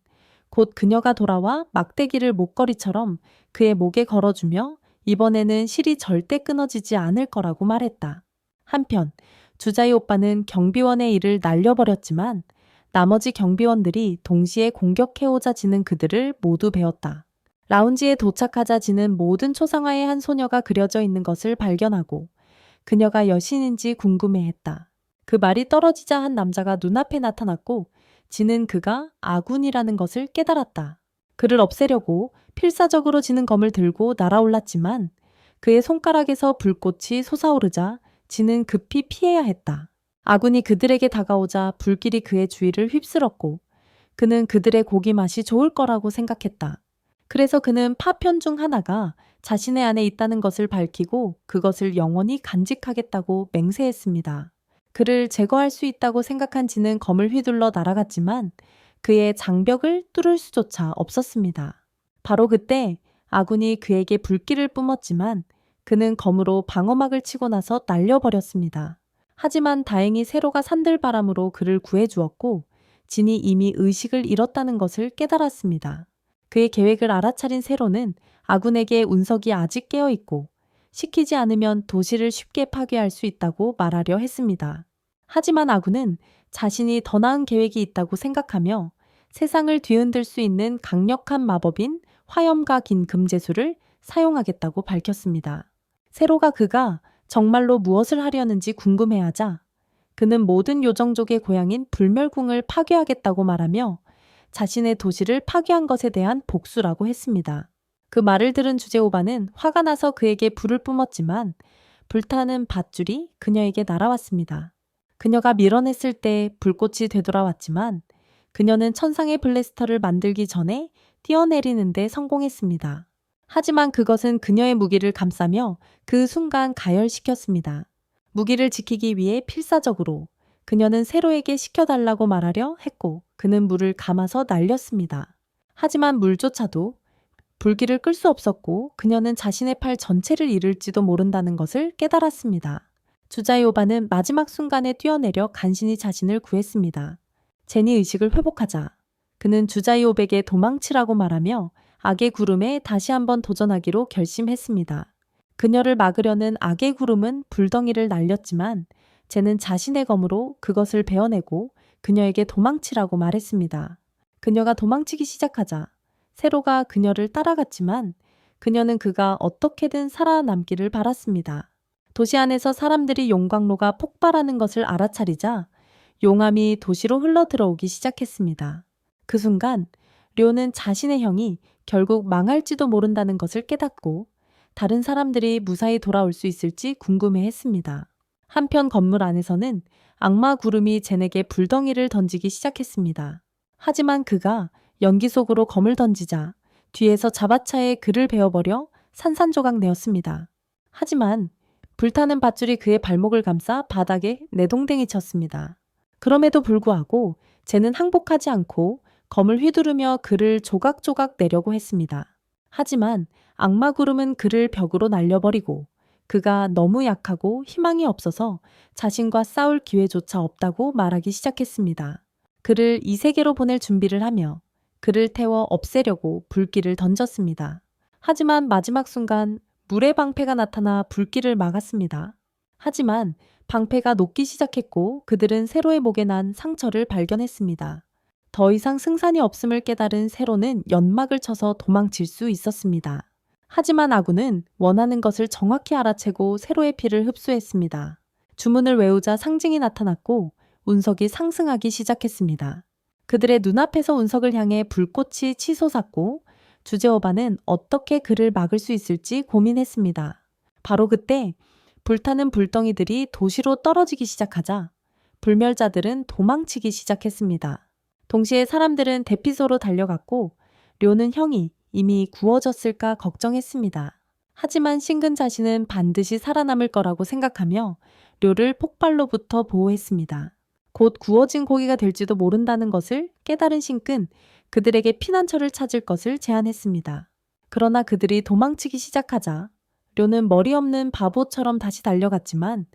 곧 그녀가 돌아와 막대기를 목걸이처럼 그의 목에 걸어주며 이번에는 실이 절대 끊어지지 않을 거라고 말했다. 한편 주자이 오빠는 경비원의 일을 날려버렸지만 나머지 경비원들이 동시에 공격해오자 지는 그들을 모두 베었다. 라운지에 도착하자 지는 모든 초상화의 한 소녀가 그려져 있는 것을 발견하고 그녀가 여신인지 궁금해했다. 그 말이 떨어지자 한 남자가 눈앞에 나타났고 지는 그가 아군이라는 것을 깨달았다. 그를 없애려고 필사적으로 지는 검을 들고 날아올랐지만 그의 손가락에서 불꽃이 솟아오르자 지는 급히 피해야 했다. 아군이 그들에게 다가오자 불길이 그의 주위를 휩쓸었고 그는 그들의 고기 맛이 좋을 거라고 생각했다. 그래서 그는 파편 중 하나가 자신의 안에 있다는 것을 밝히고 그것을 영원히 간직하겠다고 맹세했습니다. 그를 제거할 수 있다고 생각한 지는 검을 휘둘러 날아갔지만 그의 장벽을 뚫을 수조차 없었습니다. 바로 그때 아군이 그에게 불길을 뿜었지만 그는 검으로 방어막을 치고 나서 날려버렸습니다. 하지만 다행히 세로가 산들바람으로 그를 구해주었고 진이 이미 의식을 잃었다는 것을 깨달았습니다. 그의 계획을 알아차린 세로는 아군에게 운석이 아직 깨어있고 시키지 않으면 도시를 쉽게 파괴할 수 있다고 말하려 했습니다. 하지만 아군은 자신이 더 나은 계획이 있다고 생각하며 세상을 뒤흔들 수 있는 강력한 마법인 화염과 긴 금제수를 사용하겠다고 밝혔습니다. 세로가 그가 정말로 무엇을 하려는지 궁금해하자 그는 모든 요정족의 고향인 불멸궁을 파괴하겠다고 말하며 자신의 도시를 파괴한 것에 대한 복수라고 했습니다. 그 말을 들은 주제오바는 화가 나서 그에게 불을 뿜었지만 불타는 밧줄이 그녀에게 날아왔습니다. 그녀가 밀어냈을 때 불꽃이 되돌아왔지만 그녀는 천상의 블래스터를 만들기 전에 뛰어내리는 데 성공했습니다. 하지만 그것은 그녀의 무기를 감싸며 그 순간 가열시켰습니다. 무기를 지키기 위해 필사적으로 그녀는 세로에게 시켜달라고 말하려 했고 그는 물을 감아서 날렸습니다. 하지만 물조차도 불길을 끌 수 없었고 그녀는 자신의 팔 전체를 잃을지도 모른다는 것을 깨달았습니다. 주자이오바는 마지막 순간에 뛰어내려 간신히 자신을 구했습니다. 제니 의식을 회복하자 그는 주자이오백에 도망치라고 말하며 악의 구름에 다시 한번 도전하기로 결심했습니다. 그녀를 막으려는 악의 구름은 불덩이를 날렸지만 쟤는 자신의 검으로 그것을 베어내고 그녀에게 도망치라고 말했습니다. 그녀가 도망치기 시작하자 세로가 그녀를 따라갔지만 그녀는 그가 어떻게든 살아남기를 바랐습니다. 도시 안에서 사람들이 용광로가 폭발하는 것을 알아차리자 용암이 도시로 흘러들어오기 시작했습니다. 그 순간 료는 자신의 형이 결국 망할지도 모른다는 것을 깨닫고 다른 사람들이 무사히 돌아올 수 있을지 궁금해했습니다. 한편 건물 안에서는 악마 구름이 젠에게 불덩이를 던지기 시작했습니다. 하지만 그가 연기 속으로 검을 던지자 뒤에서 자바차에 그를 베어버려 산산조각 내었습니다. 하지만 불타는 밧줄이 그의 발목을 감싸 바닥에 내동댕이 쳤습니다. 그럼에도 불구하고 젠은 항복하지 않고 검을 휘두르며 그를 조각조각 내려고 했습니다. 하지만 악마 구름은 그를 벽으로 날려버리고 그가 너무 약하고 희망이 없어서 자신과 싸울 기회조차 없다고 말하기 시작했습니다. 그를 이 세계로 보낼 준비를 하며 그를 태워 없애려고 불길을 던졌습니다. 하지만 마지막 순간 물의 방패가 나타나 불길을 막았습니다. 하지만 방패가 녹기 시작했고 그들은 세로의 목에 난 상처를 발견했습니다. 더 이상 승산이 없음을 깨달은 세로는 연막을 쳐서 도망칠 수 있었습니다. 하지만 아군은 원하는 것을 정확히 알아채고 세로의 피를 흡수했습니다. 주문을 외우자 상징이 나타났고 운석이 상승하기 시작했습니다. 그들의 눈앞에서 운석을 향해 불꽃이 치솟았고 주제오바는 어떻게 그를 막을 수 있을지 고민했습니다. 바로 그때 불타는 불덩이들이 도시로 떨어지기 시작하자 불멸자들은 도망치기 시작했습니다. 동시에 사람들은 대피소로 달려갔고 료는 형이 이미 구워졌을까 걱정했습니다. 하지만 신근 자신은 반드시 살아남을 거라고 생각하며 료를 폭발로부터 보호했습니다. 곧 구워진 고기가 될지도 모른다는 것을 깨달은 신근, 그들에게 피난처를 찾을 것을 제안했습니다. 그러나 그들이 도망치기 시작하자 료는 머리 없는 바보처럼 다시 달려갔지만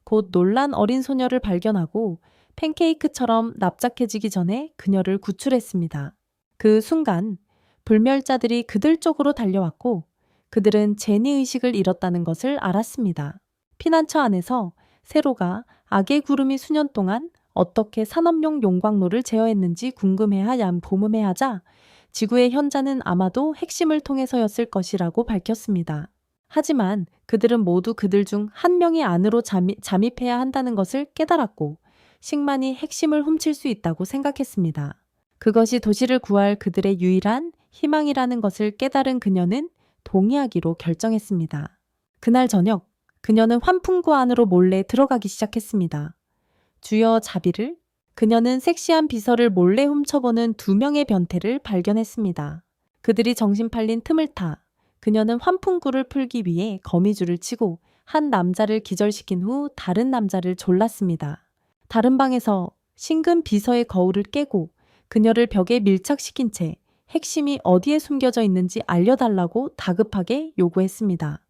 곧 놀란 어린 소녀를 발견하고 팬케이크처럼 납작해지기 전에 그녀를 구출했습니다. 그 순간 불멸자들이 그들 쪽으로 달려왔고 그들은 제니의식을 잃었다는 것을 알았습니다. 피난처 안에서 세로가 악의 구름이 수년 동안 어떻게 산업용 용광로를 제어했는지 궁금해하자 지구의 현자는 아마도 핵심을 통해서였을 것이라고 밝혔습니다. 하지만 그들은 모두 그들 중 한 명이 안으로 잠입해야 한다는 것을 깨달았고 식만이 핵심을 훔칠 수 있다고 생각했습니다. 그것이 도시를 구할 그들의 유일한 희망이라는 것을 깨달은 그녀는 동의하기로 결정했습니다. 그날 저녁 그녀는 환풍구 안으로 몰래 들어가기 시작했습니다. 주여 자비를? 그녀는 섹시한 비서를 몰래 훔쳐보는 2명의 변태를 발견했습니다. 그들이 정신 팔린 틈을 타 그녀는 환풍구를 풀기 위해 거미줄을 치고 한 남자를 기절시킨 후 다른 남자를 졸랐습니다. 다른 방에서 신근 비서의 거울을 깨고 그녀를 벽에 밀착시킨 채 핵심이 어디에 숨겨져 있는지 알려달라고 다급하게 요구했습니다.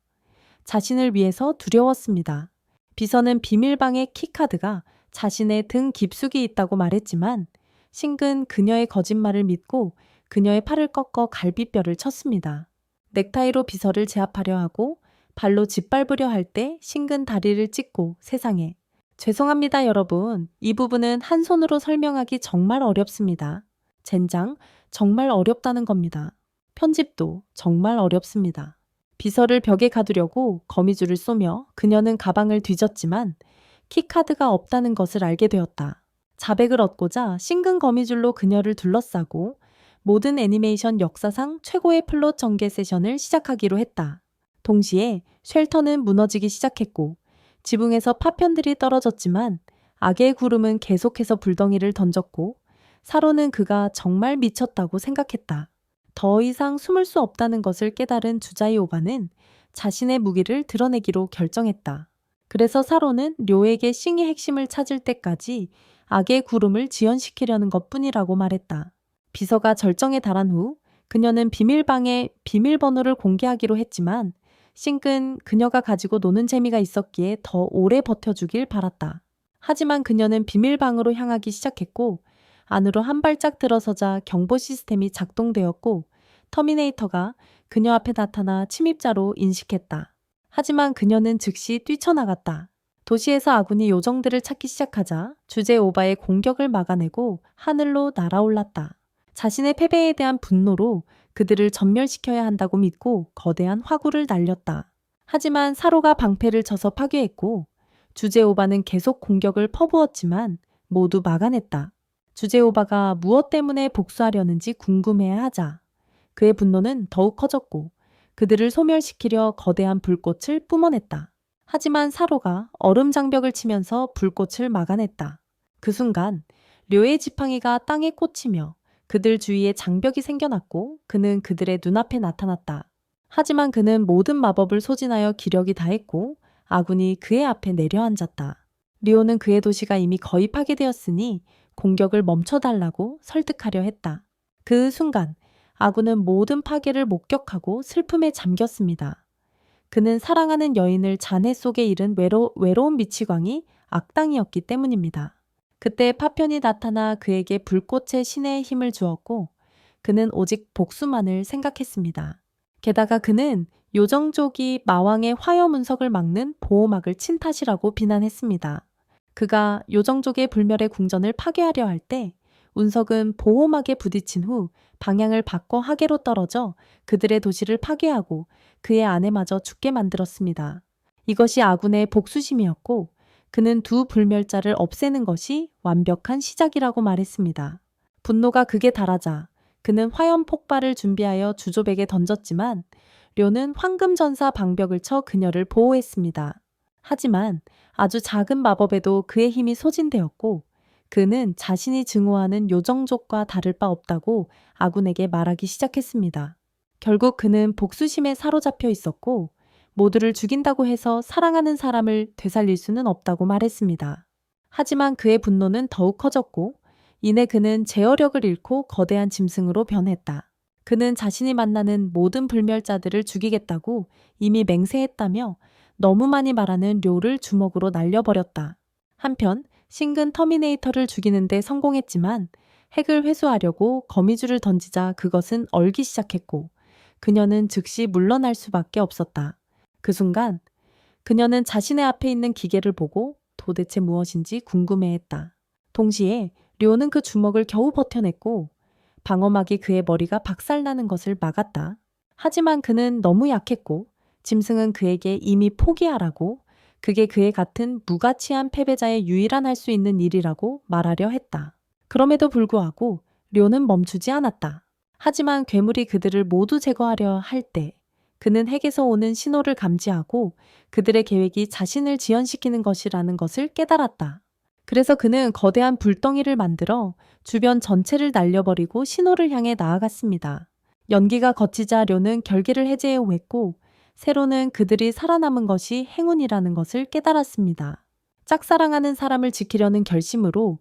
자신을 위해서 두려웠습니다. 비서는 비밀방의 키카드가 자신의 등 깊숙이 있다고 말했지만 신근 그녀의 거짓말을 믿고 그녀의 팔을 꺾어 갈비뼈를 쳤습니다. 넥타이로 비서를 제압하려 하고 발로 짓밟으려 할 때 신근 다리를 찢고 세상에 죄송합니다 여러분. 이 부분은 한 손으로 설명하기 정말 어렵습니다. 젠장 정말 어렵다는 겁니다. 편집도 정말 어렵습니다. 비서를 벽에 가두려고 거미줄을 쏘며 그녀는 가방을 뒤졌지만 키카드가 없다는 것을 알게 되었다. 자백을 얻고자 신근 거미줄로 그녀를 둘러싸고 모든 애니메이션 역사상 최고의 플롯 전개 세션을 시작하기로 했다. 동시에 쉘터는 무너지기 시작했고 지붕에서 파편들이 떨어졌지만 악의 구름은 계속해서 불덩이를 던졌고 사로는 그가 정말 미쳤다고 생각했다. 더 이상 숨을 수 없다는 것을 깨달은 주자이 오바는 자신의 무기를 드러내기로 결정했다. 그래서 사로는 료에게 싱의 핵심을 찾을 때까지 악의 구름을 지연시키려는 것뿐이라고 말했다. 비서가 절정에 달한 후 그녀는 비밀방에 비밀번호를 공개하기로 했지만 싱은 그녀가 가지고 노는 재미가 있었기에 더 오래 버텨주길 바랐다. 하지만 그녀는 비밀방으로 향하기 시작했고 안으로 한 발짝 들어서자 경보 시스템이 작동되었고 터미네이터가 그녀 앞에 나타나 침입자로 인식했다. 하지만 그녀는 즉시 뛰쳐나갔다. 도시에서 아군이 요정들을 찾기 시작하자 주제 오바의 공격을 막아내고 하늘로 날아올랐다. 자신의 패배에 대한 분노로 그들을 전멸시켜야 한다고 믿고 거대한 화구를 날렸다. 하지만 사로가 방패를 쳐서 파괴했고 주제오바는 계속 공격을 퍼부었지만 모두 막아냈다. 주제오바가 무엇 때문에 복수하려는지 궁금해하자 그의 분노는 더욱 커졌고 그들을 소멸시키려 거대한 불꽃을 뿜어냈다. 하지만 사로가 얼음 장벽을 치면서 불꽃을 막아냈다. 그 순간 료의 지팡이가 땅에 꽂히며 그들 주위에 장벽이 생겨났고 그는 그들의 눈앞에 나타났다. 하지만 그는 모든 마법을 소진하여 기력이 다했고 아군이 그의 앞에 내려앉았다. 리오는 그의 도시가 이미 거의 파괴되었으니 공격을 멈춰달라고 설득하려 했다. 그 순간 아군은 모든 파괴를 목격하고 슬픔에 잠겼습니다. 그는 사랑하는 여인을 잔해 속에 잃은 외로운 미치광이 악당이었기 때문입니다. 그때 파편이 나타나 그에게 불꽃의 신의 힘을 주었고 그는 오직 복수만을 생각했습니다. 게다가 그는 요정족이 마왕의 화염 운석을 막는 보호막을 친 탓이라고 비난했습니다. 그가 요정족의 불멸의 궁전을 파괴하려 할 때 운석은 보호막에 부딪힌 후 방향을 바꿔 하계로 떨어져 그들의 도시를 파괴하고 그의 아내마저 죽게 만들었습니다. 이것이 아군의 복수심이었고 그는 두 불멸자를 없애는 것이 완벽한 시작이라고 말했습니다. 분노가 극에 달하자 그는 화염 폭발을 준비하여 주조백에 던졌지만 료는 황금전사 방벽을 쳐 그녀를 보호했습니다. 하지만 아주 작은 마법에도 그의 힘이 소진되었고 그는 자신이 증오하는 요정족과 다를 바 없다고 아군에게 말하기 시작했습니다. 결국 그는 복수심에 사로잡혀 있었고 모두를 죽인다고 해서 사랑하는 사람을 되살릴 수는 없다고 말했습니다. 하지만 그의 분노는 더욱 커졌고 이내 그는 제어력을 잃고 거대한 짐승으로 변했다. 그는 자신이 만나는 모든 불멸자들을 죽이겠다고 이미 맹세했다며 너무 많이 말하는 료를 주먹으로 날려버렸다. 한편 신근 터미네이터를 죽이는 데 성공했지만 핵을 회수하려고 거미줄을 던지자 그것은 얼기 시작했고 그녀는 즉시 물러날 수밖에 없었다. 그 순간 그녀는 자신의 앞에 있는 기계를 보고 도대체 무엇인지 궁금해했다. 동시에 료는 그 주먹을 겨우 버텨냈고 방어막이 그의 머리가 박살나는 것을 막았다. 하지만 그는 너무 약했고 짐승은 그에게 이미 포기하라고 그게 그에 같은 무가치한 패배자의 유일한 할 수 있는 일이라고 말하려 했다. 그럼에도 불구하고 료는 멈추지 않았다. 하지만 괴물이 그들을 모두 제거하려 할 때 그는 핵에서 오는 신호를 감지하고 그들의 계획이 자신을 지연시키는 것이라는 것을 깨달았다. 그래서 그는 거대한 불덩이를 만들어 주변 전체를 날려버리고 신호를 향해 나아갔습니다. 연기가 거치자 료는 결계를 해제해오했고 세로는 그들이 살아남은 것이 행운이라는 것을 깨달았습니다. 짝사랑하는 사람을 지키려는 결심으로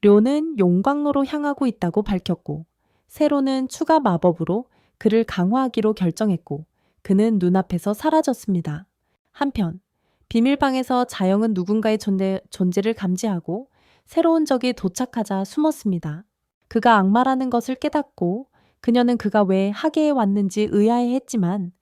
료는 용광로로 향하고 있다고 밝혔고 세로는 추가 마법으로 그를 강화하기로 결정했고 그는 눈앞에서 사라졌습니다. 한편 비밀방에서 자영은 누군가의 존재를 감지하고 새로운 적이 도착하자 숨었습니다. 그가 악마라는 것을 깨닫고 그녀는 그가 왜 하계에 왔는지 의아해했지만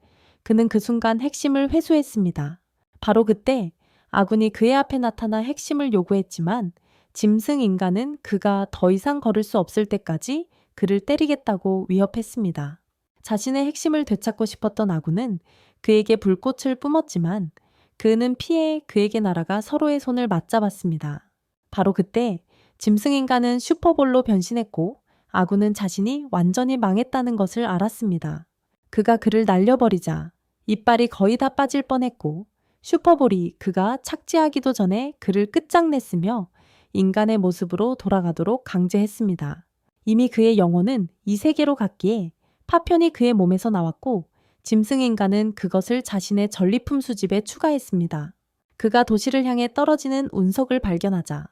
그는 그 순간 핵심을 회수했습니다. 바로 그때 아군이 그의 앞에 나타나 핵심을 요구했지만 짐승 인간은 그가 더 이상 걸을 수 없을 때까지 그를 때리겠다고 위협했습니다. 자신의 핵심을 되찾고 싶었던 아군은 그에게 불꽃을 뿜었지만 그는 피해 그에게 날아가 서로의 손을 맞잡았습니다. 바로 그때 짐승인간은 슈퍼볼로 변신했고 아군은 자신이 완전히 망했다는 것을 알았습니다. 그가 그를 날려버리자 이빨이 거의 다 빠질 뻔했고 슈퍼볼이 그가 착지하기도 전에 그를 끝장냈으며 인간의 모습으로 돌아가도록 강제했습니다. 이미 그의 영혼은 이 세계로 갔기에 파편이 그의 몸에서 나왔고 짐승인간은 그것을 자신의 전리품 수집에 추가했습니다. 그가 도시를 향해 떨어지는 운석을 발견하자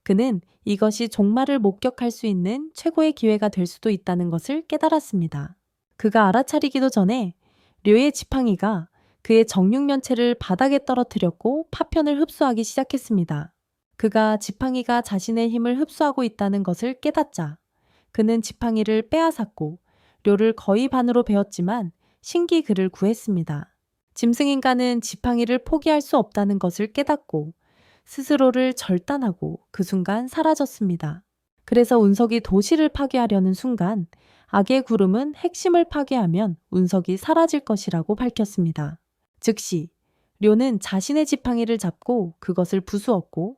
그는 이것이 종말을 목격할 수 있는 최고의 기회가 될 수도 있다는 것을 깨달았습니다. 그가 알아차리기도 전에 료의 지팡이가 그의 정육면체를 바닥에 떨어뜨렸고 파편을 흡수하기 시작했습니다. 그가 지팡이가 자신의 힘을 흡수하고 있다는 것을 깨닫자 그는 지팡이를 빼앗았고 료를 거의 반으로 베었지만 신기 그를 구했습니다. 짐승인간은 지팡이를 포기할 수 없다는 것을 깨닫고 스스로를 절단하고 그 순간 사라졌습니다. 그래서 운석이 도시를 파괴하려는 순간 악의 구름은 핵심을 파괴하면 운석이 사라질 것이라고 밝혔습니다. 즉시 료는 자신의 지팡이를 잡고 그것을 부수었고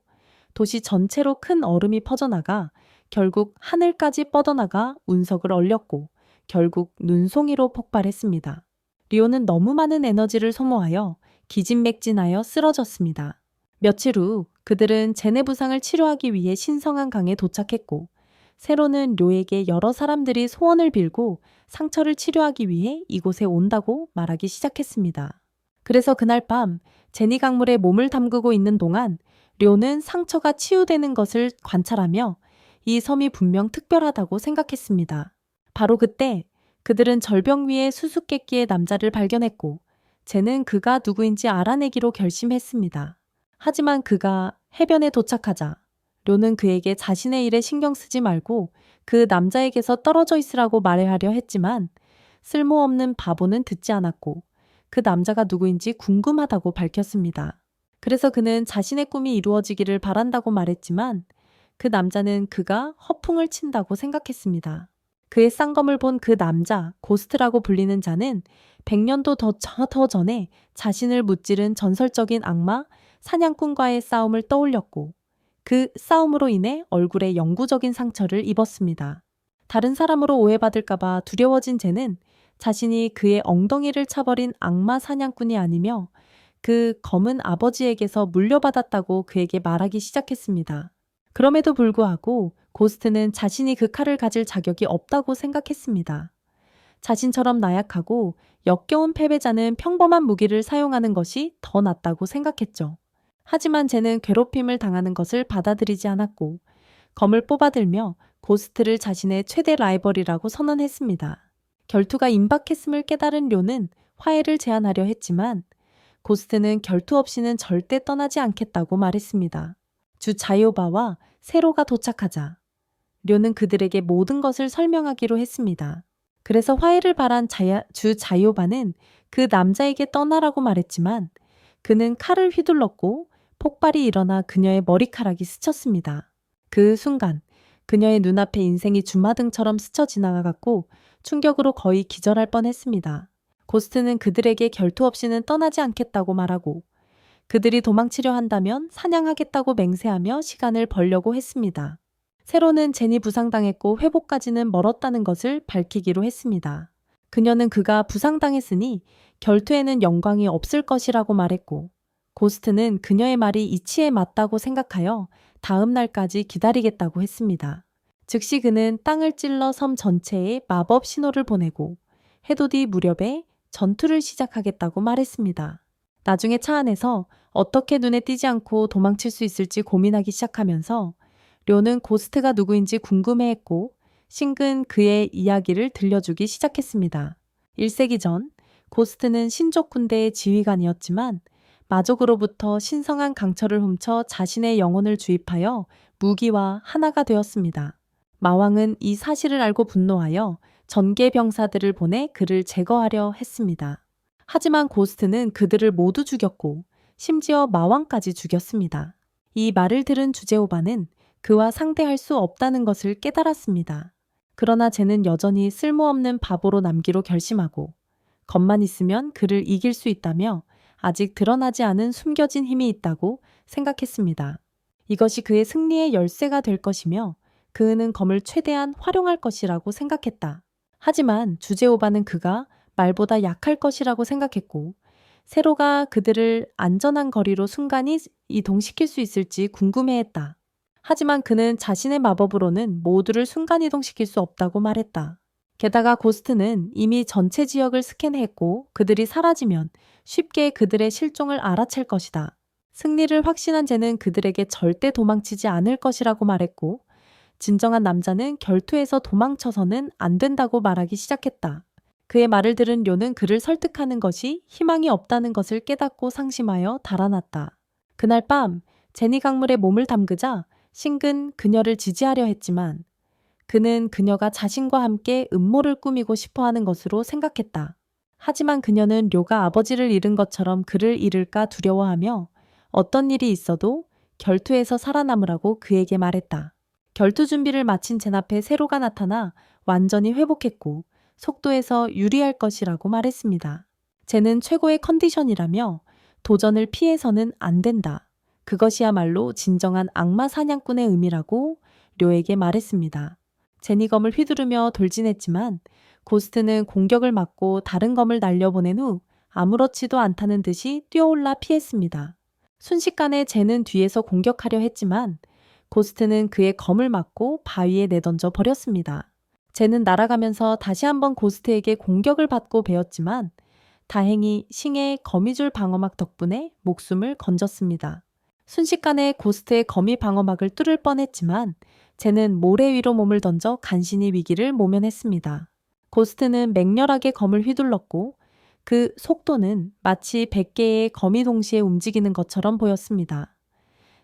도시 전체로 큰 얼음이 퍼져나가 결국 하늘까지 뻗어나가 운석을 얼렸고 결국 눈송이로 폭발했습니다. 리오는 너무 많은 에너지를 소모하여 기진맥진하여 쓰러졌습니다. 며칠 후 그들은 제네 부상을 치료하기 위해 신성한 강에 도착했고 세로는 료에게 여러 사람들이 소원을 빌고 상처를 치료하기 위해 이곳에 온다고 말하기 시작했습니다. 그래서 그날 밤 제니 강물에 몸을 담그고 있는 동안 료는 상처가 치유되는 것을 관찰하며 이 섬이 분명 특별하다고 생각했습니다. 바로 그때 그들은 절벽 위에 수수께끼의 남자를 발견했고 쟤는 그가 누구인지 알아내기로 결심했습니다. 하지만 그가 해변에 도착하자 료는 그에게 자신의 일에 신경 쓰지 말고 그 남자에게서 떨어져 있으라고 말하려 했지만 쓸모없는 바보는 듣지 않았고 그 남자가 누구인지 궁금하다고 밝혔습니다. 그래서 그는 자신의 꿈이 이루어지기를 바란다고 말했지만 그 남자는 그가 허풍을 친다고 생각했습니다. 그의 쌍검을 본 그 남자, 고스트라고 불리는 자는 100년도 더 전에 자신을 무찌른 전설적인 악마, 사냥꾼과의 싸움을 떠올렸고 그 싸움으로 인해 얼굴에 영구적인 상처를 입었습니다. 다른 사람으로 오해받을까봐 두려워진 쟤는 자신이 그의 엉덩이를 차버린 악마 사냥꾼이 아니며 그 검은 아버지에게서 물려받았다고 그에게 말하기 시작했습니다. 그럼에도 불구하고 고스트는 자신이 그 칼을 가질 자격이 없다고 생각했습니다. 자신처럼 나약하고 역겨운 패배자는 평범한 무기를 사용하는 것이 더 낫다고 생각했죠. 하지만 쟤는 괴롭힘을 당하는 것을 받아들이지 않았고 검을 뽑아들며 고스트를 자신의 최대 라이벌이라고 선언했습니다. 결투가 임박했음을 깨달은 료는 화해를 제안하려 했지만 고스트는 결투 없이는 절대 떠나지 않겠다고 말했습니다. 주 자요바와 세로가 도착하자 료는 그들에게 모든 것을 설명하기로 했습니다. 그래서 화해를 바란 주 자요바는 그 남자에게 떠나라고 말했지만 그는 칼을 휘둘렀고 폭발이 일어나 그녀의 머리카락이 스쳤습니다. 그 순간 그녀의 눈앞에 인생이 주마등처럼 스쳐 지나갔고 충격으로 거의 기절할 뻔했습니다. 고스트는 그들에게 결투 없이는 떠나지 않겠다고 말하고 그들이 도망치려 한다면 사냥하겠다고 맹세하며 시간을 벌려고 했습니다. 세로는 젠이 부상당했고 회복까지는 멀었다는 것을 밝히기로 했습니다. 그녀는 그가 부상당했으니 결투에는 영광이 없을 것이라고 말했고 고스트는 그녀의 말이 이치에 맞다고 생각하여 다음 날까지 기다리겠다고 했습니다. 즉시 그는 땅을 찔러 섬 전체에 마법 신호를 보내고 해돋이 뒤 무렵에 전투를 시작하겠다고 말했습니다. 나중에 차 안에서 어떻게 눈에 띄지 않고 도망칠 수 있을지 고민하기 시작하면서 료는 고스트가 누구인지 궁금해했고 신근 그의 이야기를 들려주기 시작했습니다. 1세기 전 고스트는 신족 군대의 지휘관이었지만 마족으로부터 신성한 강철을 훔쳐 자신의 영혼을 주입하여 무기와 하나가 되었습니다. 마왕은 이 사실을 알고 분노하여 전계 병사들을 보내 그를 제거하려 했습니다. 하지만 고스트는 그들을 모두 죽였고 심지어 마왕까지 죽였습니다. 이 말을 들은 주제오바는 그와 상대할 수 없다는 것을 깨달았습니다. 그러나 쟤는 여전히 쓸모없는 바보로 남기로 결심하고 겁만 있으면 그를 이길 수 있다며 아직 드러나지 않은 숨겨진 힘이 있다고 생각했습니다. 이것이 그의 승리의 열쇠가 될 것이며 그는 검을 최대한 활용할 것이라고 생각했다. 하지만 주제오바는 그가 말보다 약할 것이라고 생각했고 세로가 그들을 안전한 거리로 순간이 이동시킬 수 있을지 궁금해했다. 하지만 그는 자신의 마법으로는 모두를 순간이동시킬 수 없다고 말했다. 게다가 고스트는 이미 전체 지역을 스캔했고 그들이 사라지면 쉽게 그들의 실종을 알아챌 것이다. 승리를 확신한 쟤는 그들에게 절대 도망치지 않을 것이라고 말했고 진정한 남자는 결투에서 도망쳐서는 안 된다고 말하기 시작했다. 그의 말을 들은 료는 그를 설득하는 것이 희망이 없다는 것을 깨닫고 상심하여 달아났다. 그날 밤 제니 강물에 몸을 담그자 신근 그녀를 지지하려 했지만 그는 그녀가 자신과 함께 음모를 꾸미고 싶어하는 것으로 생각했다. 하지만 그녀는 료가 아버지를 잃은 것처럼 그를 잃을까 두려워하며 어떤 일이 있어도 결투에서 살아남으라고 그에게 말했다. 결투 준비를 마친 젠 앞에 세로가 나타나 완전히 회복했고 속도에서 유리할 것이라고 말했습니다. 젠은 최고의 컨디션이라며 도전을 피해서는 안 된다. 그것이야말로 진정한 악마 사냥꾼의 의미라고 료에게 말했습니다. 제니 검을 휘두르며 돌진했지만 고스트는 공격을 막고 다른 검을 날려보낸 후 아무렇지도 않다는 듯이 뛰어올라 피했습니다. 순식간에 젠은 뒤에서 공격하려 했지만 고스트는 그의 검을 막고 바위에 내던져 버렸습니다. 젠은 날아가면서 다시 한번 고스트에게 공격을 받고 베었지만 다행히 싱의 거미줄 방어막 덕분에 목숨을 건졌습니다. 순식간에 고스트의 거미 방어막을 뚫을 뻔했지만 젠은 모래 위로 몸을 던져 간신히 위기를 모면했습니다. 고스트는 맹렬하게 검을 휘둘렀고 그 속도는 마치 100개의 검이 동시에 움직이는 것처럼 보였습니다.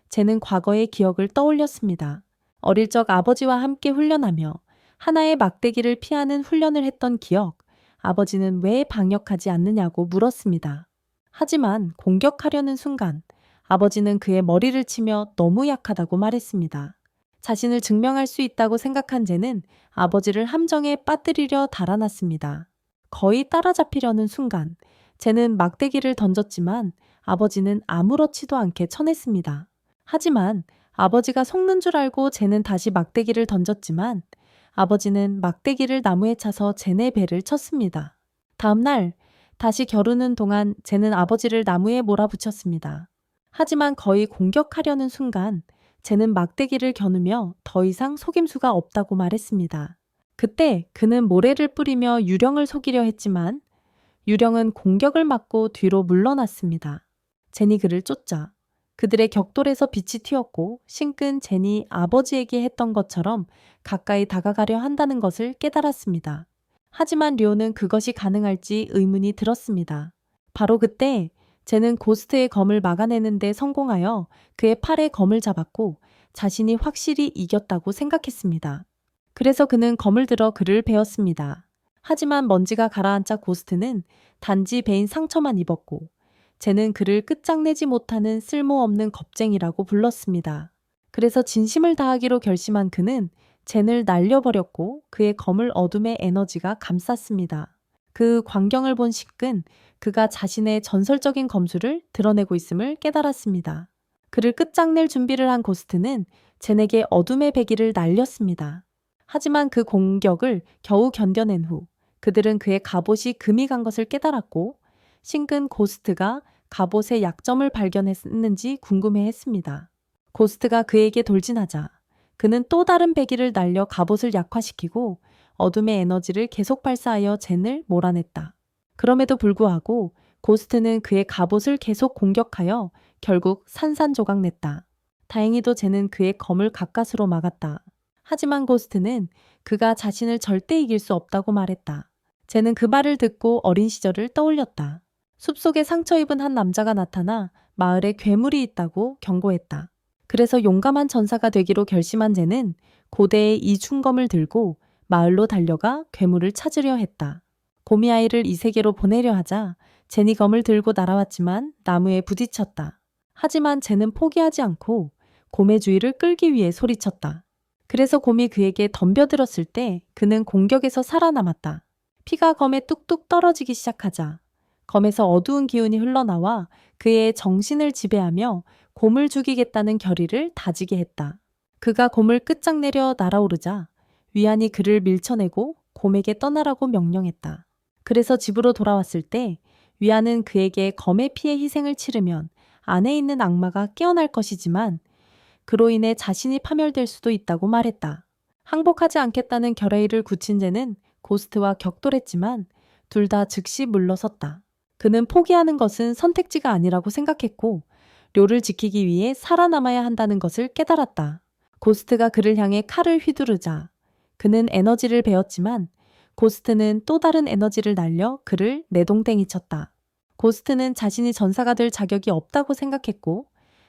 젠은 과거의 기억을 떠올렸습니다. 어릴 적 아버지와 함께 훈련하며 하나의 막대기를 피하는 훈련을 했던 기억, 아버지는 왜 방역하지 않느냐고 물었습니다. 하지만 공격하려는 순간 아버지는 그의 머리를 치며 너무 약하다고 말했습니다. 자신을 증명할 수 있다고 생각한 쟤는 아버지를 함정에 빠뜨리려 달아났습니다. 거의 따라잡히려는 순간 쟤는 막대기를 던졌지만 아버지는 아무렇지도 않게 쳐냈습니다. 하지만 아버지가 속는 줄 알고 쟤는 다시 막대기를 던졌지만 아버지는 막대기를 나무에 차서 쟤네 배를 쳤습니다. 다음 날 다시 겨루는 동안 쟤는 아버지를 나무에 몰아붙였습니다. 하지만 거의 공격하려는 순간 쟤는 막대기를 겨누며 더 이상 속임수가 없다고 말했습니다. 그때 그는 모래를 뿌리며 유령을 속이려 했지만 유령은 공격을 막고 뒤로 물러났습니다. 젠이 그를 쫓자 그들의 격돌에서 빛이 튀었고 신끈 젠이 아버지에게 했던 것처럼 가까이 다가가려 한다는 것을 깨달았습니다. 하지만 료는 그것이 가능할지 의문이 들었습니다. 바로 그때 젠은 고스트의 검을 막아내는 데 성공하여 그의 팔에 검을 잡았고 자신이 확실히 이겼다고 생각했습니다. 그래서 그는 검을 들어 그를 베었습니다. 하지만 먼지가 가라앉자 고스트는 단지 베인 상처만 입었고 젠은 그를 끝장내지 못하는 쓸모없는 겁쟁이라고 불렀습니다. 그래서 진심을 다하기로 결심한 그는 젠을 날려버렸고 그의 검을 어둠의 에너지가 감쌌습니다. 그 광경을 본 식근 그가 자신의 전설적인 검술을 드러내고 있음을 깨달았습니다. 그를 끝장낼 준비를 한 고스트는 젠에게 어둠의 배기를 날렸습니다. 하지만 그 공격을 겨우 견뎌낸 후 그들은 그의 갑옷이 금이 간 것을 깨달았고 신근 고스트가 갑옷의 약점을 발견했는지 궁금해했습니다. 고스트가 그에게 돌진하자 그는 또 다른 배기를 날려 갑옷을 약화시키고 어둠의 에너지를 계속 발사하여 젠을 몰아냈다. 그럼에도 불구하고 고스트는 그의 갑옷을 계속 공격하여 결국 산산조각냈다. 다행히도 젠은 그의 검을 가까스로 막았다. 하지만 고스트는 그가 자신을 절대 이길 수 없다고 말했다. 젠은 그 말을 듣고 어린 시절을 떠올렸다. 숲속에 상처 입은 한 남자가 나타나 마을에 괴물이 있다고 경고했다. 그래서 용감한 전사가 되기로 결심한 젠은 고대의 이충검을 들고 마을로 달려가 괴물을 찾으려 했다. 곰이 아이를 이 세계로 보내려 하자 젠이 검을 들고 날아왔지만 나무에 부딪혔다. 하지만 젠은 포기하지 않고 곰의 주의를 끌기 위해 소리쳤다. 그래서 곰이 그에게 덤벼들었을 때 그는 공격에서 살아남았다. 피가 검에 뚝뚝 떨어지기 시작하자 검에서 어두운 기운이 흘러나와 그의 정신을 지배하며 곰을 죽이겠다는 결의를 다지게 했다. 그가 곰을 끝장내려 날아오르자 위안이 그를 밀쳐내고 곰에게 떠나라고 명령했다. 그래서 집으로 돌아왔을 때 위안은 그에게 검의 피해 희생을 치르면 안에 있는 악마가 깨어날 것이지만 그로 인해 자신이 파멸될 수도 있다고 말했다. 항복하지 않겠다는 결의를 굳힌 젠은 고스트와 격돌했지만 둘 다 즉시 물러섰다. 그는 포기하는 것은 선택지가 아니라고 생각했고 료를 지키기 위해 살아남아야 한다는 것을 깨달았다. 고스트가 그를 향해 칼을 휘두르자 그는 에너지를 베었지만 고스트는 또 다른 에너지를 날려 그를 내동댕이 쳤다. 고스트는 자신이 전사가 될 자격이 없다고 생각했고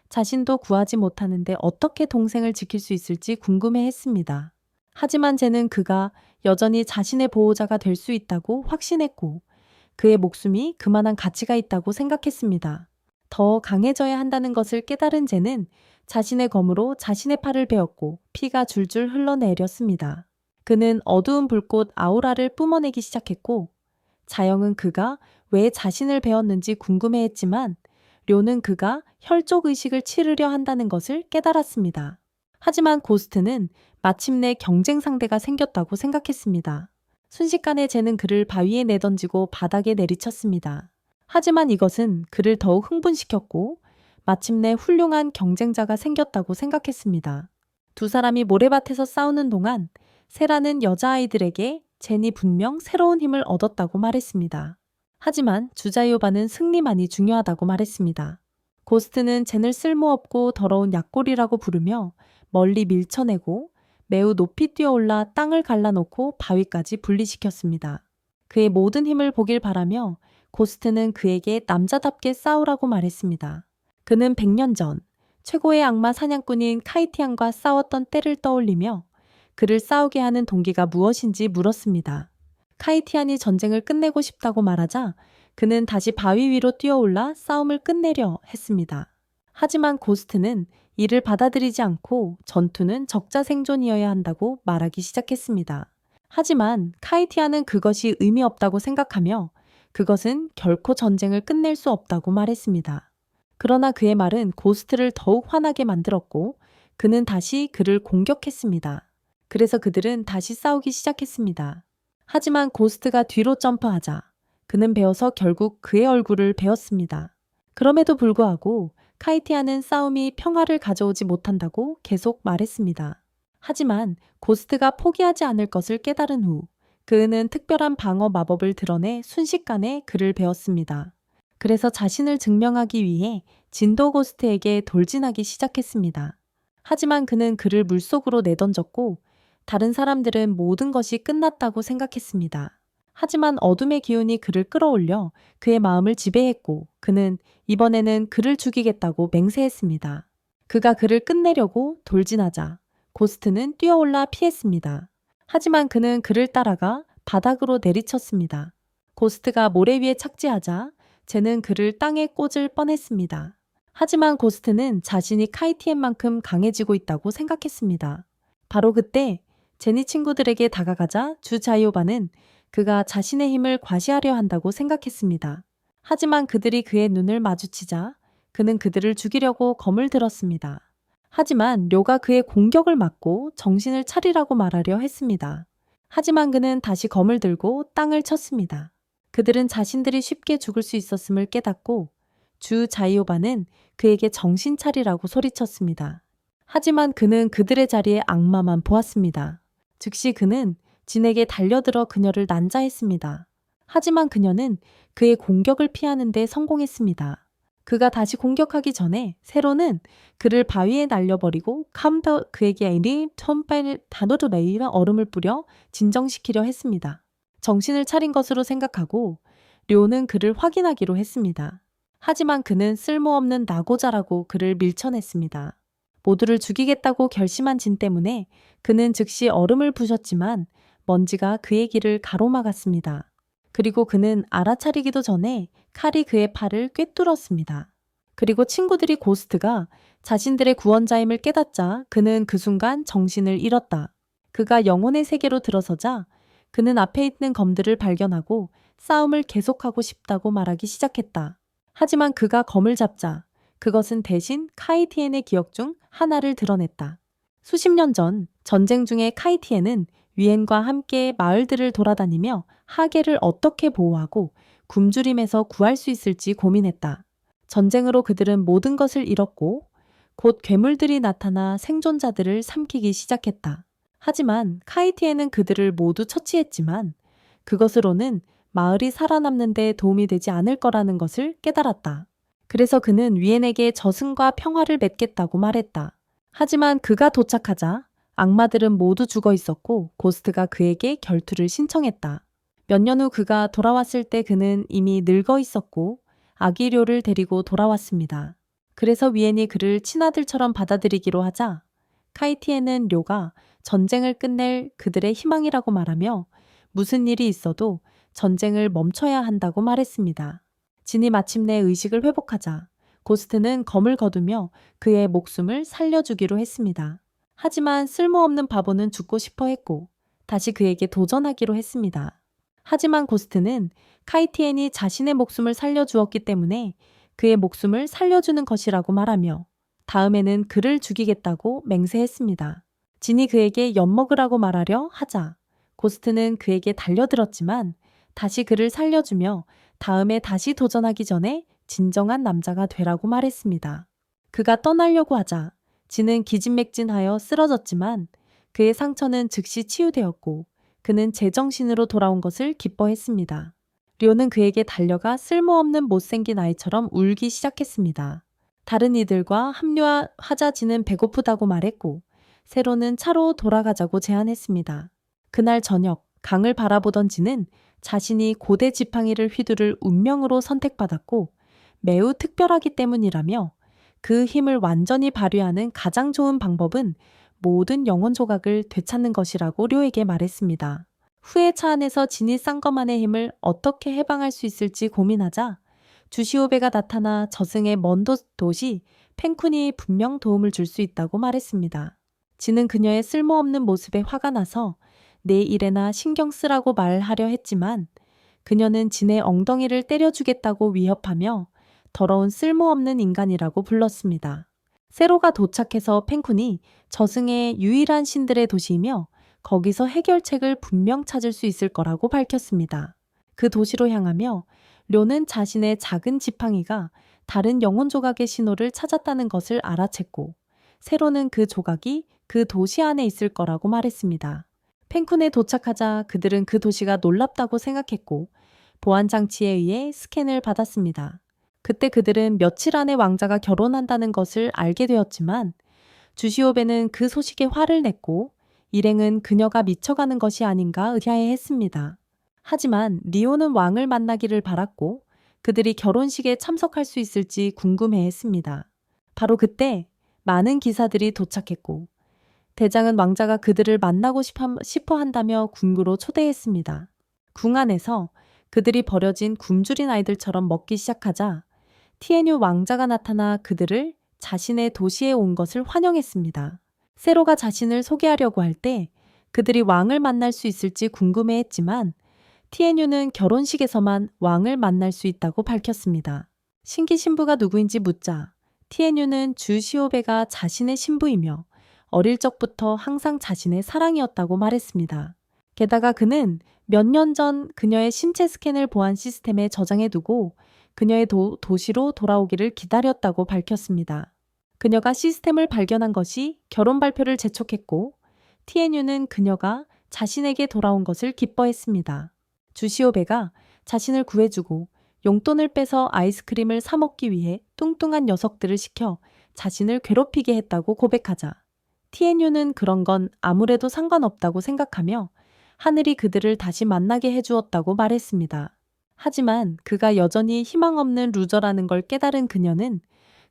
자신도 구하지 못하는데 어떻게 동생을 지킬 수 있을지 궁금해했습니다. 하지만 쟤는 그가 여전히 자신의 보호자가 될 수 있다고 확신했고 그의 목숨이 그만한 가치가 있다고 생각했습니다. 더 강해져야 한다는 것을 깨달은 쟤는 자신의 검으로 자신의 팔을 베었고 피가 줄줄 흘러내렸습니다. 그는 어두운 불꽃 아우라를 뿜어내기 시작했고 자영은 그가 왜 자신을 베었는지 궁금해했지만 료는 그가 혈족 의식을 치르려 한다는 것을 깨달았습니다. 하지만 고스트는 마침내 경쟁 상대가 생겼다고 생각했습니다. 순식간에 쟤는 그를 바위에 내던지고 바닥에 내리쳤습니다. 하지만 이것은 그를 더욱 흥분시켰고 마침내 훌륭한 경쟁자가 생겼다고 생각했습니다. 두 사람이 모래밭에서 싸우는 동안 세라는 여자아이들에게 젠이 분명 새로운 힘을 얻었다고 말했습니다. 하지만 주자이오바는 승리만이 중요하다고 말했습니다. 고스트는 젠을 쓸모없고 더러운 약골이라고 부르며 멀리 밀쳐내고 매우 높이 뛰어올라 땅을 갈라놓고 바위까지 분리시켰습니다. 그의 모든 힘을 보길 바라며 고스트는 그에게 남자답게 싸우라고 말했습니다. 그는 100년 전 최고의 악마 사냥꾼인 카이티안과 싸웠던 때를 떠올리며 그를 싸우게 하는 동기가 무엇인지 물었습니다. 카이티안이 전쟁을 끝내고 싶다고 말하자 그는 다시 바위 위로 뛰어올라 싸움을 끝내려 했습니다. 하지만 고스트는 이를 받아들이지 않고 전투는 적자생존이어야 한다고 말하기 시작했습니다. 하지만 카이티안은 그것이 의미 없다고 생각하며 그것은 결코 전쟁을 끝낼 수 없다고 말했습니다. 그러나 그의 말은 고스트를 더욱 화나게 만들었고 그는 다시 그를 공격했습니다. 그래서 그들은 다시 싸우기 시작했습니다. 하지만 고스트가 뒤로 점프하자 그는 베어서 결국 그의 얼굴을 베었습니다. 그럼에도 불구하고 카이티안은 싸움이 평화를 가져오지 못한다고 계속 말했습니다. 하지만 고스트가 포기하지 않을 것을 깨달은 후 그는 특별한 방어 마법을 드러내 순식간에 그를 베었습니다. 그래서 자신을 증명하기 위해 진도 고스트에게 돌진하기 시작했습니다. 하지만 그는 그를 물속으로 내던졌고 다른 사람들은 모든 것이 끝났다고 생각했습니다. 하지만 어둠의 기운이 그를 끌어올려 그의 마음을 지배했고 그는 이번에는 그를 죽이겠다고 맹세했습니다. 그가 그를 끝내려고 돌진하자 고스트는 뛰어올라 피했습니다. 하지만 그는 그를 따라가 바닥으로 내리쳤습니다. 고스트가 모래 위에 착지하자 쟤는 그를 땅에 꽂을 뻔했습니다. 하지만 고스트는 자신이 카이티엔만큼 강해지고 있다고 생각했습니다. 바로 그때 제니 친구들에게 다가가자 주 자이오바는 그가 자신의 힘을 과시하려 한다고 생각했습니다. 하지만 그들이 그의 눈을 마주치자 그는 그들을 죽이려고 검을 들었습니다. 하지만 료가 그의 공격을 막고 정신을 차리라고 말하려 했습니다. 하지만 그는 다시 검을 들고 땅을 쳤습니다. 그들은 자신들이 쉽게 죽을 수 있었음을 깨닫고 주 자이오바는 그에게 정신 차리라고 소리쳤습니다. 하지만 그는 그들의 자리에 악마만 보았습니다. 즉시 그는 진에게 달려들어 그녀를 난자했습니다. 하지만 그녀는 그의 공격을 피하는 데 성공했습니다. 그가 다시 공격하기 전에 세로는 그를 바위에 날려버리고 캄더 그에게 이리 톰파일 단어도 레이와 얼음을 뿌려 진정시키려 했습니다. 정신을 차린 것으로 생각하고 료는 그를 확인하기로 했습니다. 하지만 그는 쓸모없는 낙오자라고 그를 밀쳐냈습니다. 모두를 죽이겠다고 결심한 진 때문에 그는 즉시 얼음을 부셨지만 먼지가 그의 길을 가로막았습니다. 그리고 그는 알아차리기도 전에 칼이 그의 팔을 꿰뚫었습니다. 그리고 친구들이 고스트가 자신들의 구원자임을 깨닫자 그는 그 순간 정신을 잃었다. 그가 영혼의 세계로 들어서자 그는 앞에 있는 검들을 발견하고 싸움을 계속하고 싶다고 말하기 시작했다. 하지만 그가 검을 잡자 그것은 대신 카이티엔의 기억 중 하나를 드러냈다. 수십 년 전 전쟁 중에 카이티엔은 위엔과 함께 마을들을 돌아다니며 하계를 어떻게 보호하고 굶주림에서 구할 수 있을지 고민했다. 전쟁으로 그들은 모든 것을 잃었고 곧 괴물들이 나타나 생존자들을 삼키기 시작했다. 하지만 카이티엔은 그들을 모두 처치했지만 그것으로는 마을이 살아남는 데 도움이 되지 않을 거라는 것을 깨달았다. 그래서 그는 위엔에게 저승과 평화를 맺겠다고 말했다. 하지만 그가 도착하자 악마들은 모두 죽어 있었고 고스트가 그에게 결투를 신청했다. 몇 년 후 그가 돌아왔을 때 그는 이미 늙어 있었고 아기 료를 데리고 돌아왔습니다. 그래서 위엔이 그를 친아들처럼 받아들이기로 하자 카이티엔은 료가 전쟁을 끝낼 그들의 희망이라고 말하며 무슨 일이 있어도 전쟁을 멈춰야 한다고 말했습니다. 진이 마침내 의식을 회복하자 고스트는 검을 거두며 그의 목숨을 살려주기로 했습니다. 하지만 쓸모없는 바보는 죽고 싶어 했고 다시 그에게 도전하기로 했습니다. 하지만 고스트는 카이티엔이 자신의 목숨을 살려주었기 때문에 그의 목숨을 살려주는 것이라고 말하며 다음에는 그를 죽이겠다고 맹세했습니다. 진이 그에게 엿먹으라고 말하려 하자 고스트는 그에게 달려들었지만 다시 그를 살려주며 다음에 다시 도전하기 전에 진정한 남자가 되라고 말했습니다. 그가 떠나려고 하자 진은 기진맥진하여 쓰러졌지만 그의 상처는 즉시 치유되었고 그는 제정신으로 돌아온 것을 기뻐했습니다. 료는 그에게 달려가 쓸모없는 못생긴 아이처럼 울기 시작했습니다. 다른 이들과 합류하자 진은 배고프다고 말했고 세로는 차로 돌아가자고 제안했습니다. 그날 저녁 강을 바라보던 진은 자신이 고대 지팡이를 휘두를 운명으로 선택받았고 매우 특별하기 때문이라며 그 힘을 완전히 발휘하는 가장 좋은 방법은 모든 영혼 조각을 되찾는 것이라고 료에게 말했습니다. 후에 차 안에서 진이 쌍검한의 힘을 어떻게 해방할 수 있을지 고민하자 주시오베가 나타나 저승의 먼 도시 펜쿤이 분명 도움을 줄 수 있다고 말했습니다. 진은 그녀의 쓸모없는 모습에 화가 나서 내 일에나 신경 쓰라고 말하려 했지만 그녀는 진의 엉덩이를 때려주겠다고 위협하며 더러운 쓸모없는 인간이라고 불렀습니다. 세로가 도착해서 펜쿤이 저승의 유일한 신들의 도시이며 거기서 해결책을 분명 찾을 수 있을 거라고 밝혔습니다. 그 도시로 향하며 료는 자신의 작은 지팡이가 다른 영혼 조각의 신호를 찾았다는 것을 알아챘고 세로는 그 조각이 그 도시 안에 있을 거라고 말했습니다. 펜쿤에 도착하자 그들은 그 도시가 놀랍다고 생각했고 보안 장치에 의해 스캔을 받았습니다. 그때 그들은 며칠 안에 왕자가 결혼한다는 것을 알게 되었지만 주시오베는 그 소식에 화를 냈고 일행은 그녀가 미쳐가는 것이 아닌가 의아해했습니다. 하지만 리오는 왕을 만나기를 바랐고 그들이 결혼식에 참석할 수 있을지 궁금해했습니다. 바로 그때 많은 기사들이 도착했고 대장은 왕자가 그들을 만나고 싶어 한다며 궁으로 초대했습니다. 궁 안에서 그들이 버려진 굶주린 아이들처럼 먹기 시작하자 티에뉴 왕자가 나타나 그들을 자신의 도시에 온 것을 환영했습니다. 세로가 자신을 소개하려고 할 때 그들이 왕을 만날 수 있을지 궁금해했지만 티에뉴는 결혼식에서만 왕을 만날 수 있다고 밝혔습니다. 신기 신부가 누구인지 묻자 티에뉴는 주시오베가 자신의 신부이며 어릴 적부터 항상 자신의 사랑이었다고 말했습니다. 게다가 그는 몇 년 전 그녀의 신체 스캔을 보안 시스템에 저장해두고 그녀의 도시로 돌아오기를 기다렸다고 밝혔습니다. 그녀가 시스템을 발견한 것이 결혼 발표를 재촉했고 티에뉴는 그녀가 자신에게 돌아온 것을 기뻐했습니다. 주시오베가 자신을 구해주고 용돈을 빼서 아이스크림을 사 먹기 위해 뚱뚱한 녀석들을 시켜 자신을 괴롭히게 했다고 고백하자 티에뉴는 그런 건 아무래도 상관없다고 생각하며 하늘이 그들을 다시 만나게 해주었다고 말했습니다. 하지만 그가 여전히 희망 없는 루저라는 걸 깨달은 그녀는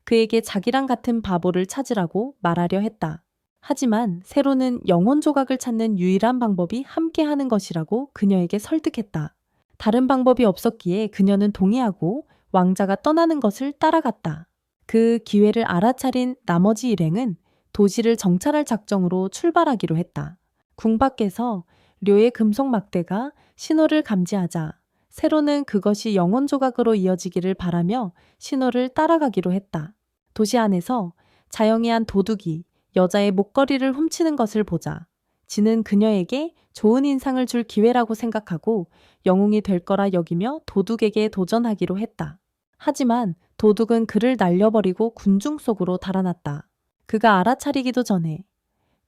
그에게 자기랑 같은 바보를 찾으라고 말하려 했다. 하지만 세로는 영혼 조각을 찾는 유일한 방법이 함께하는 것이라고 그녀에게 설득했다. 다른 방법이 없었기에 그녀는 동의하고 왕자가 떠나는 것을 따라갔다. 그 기회를 알아차린 나머지 일행은 도시를 정찰할 작정으로 출발하기로 했다. 궁 밖에서 료의 금속 막대가 신호를 감지하자 세로는 그것이 영혼 조각으로 이어지기를 바라며 신호를 따라가기로 했다. 도시 안에서 자영이 한 도둑이 여자의 목걸이를 훔치는 것을 보자 진은 그녀에게 좋은 인상을 줄 기회라고 생각하고 영웅이 될 거라 여기며 도둑에게 도전하기로 했다. 하지만 도둑은 그를 날려버리고 군중 속으로 달아났다. 그가 알아차리기도 전에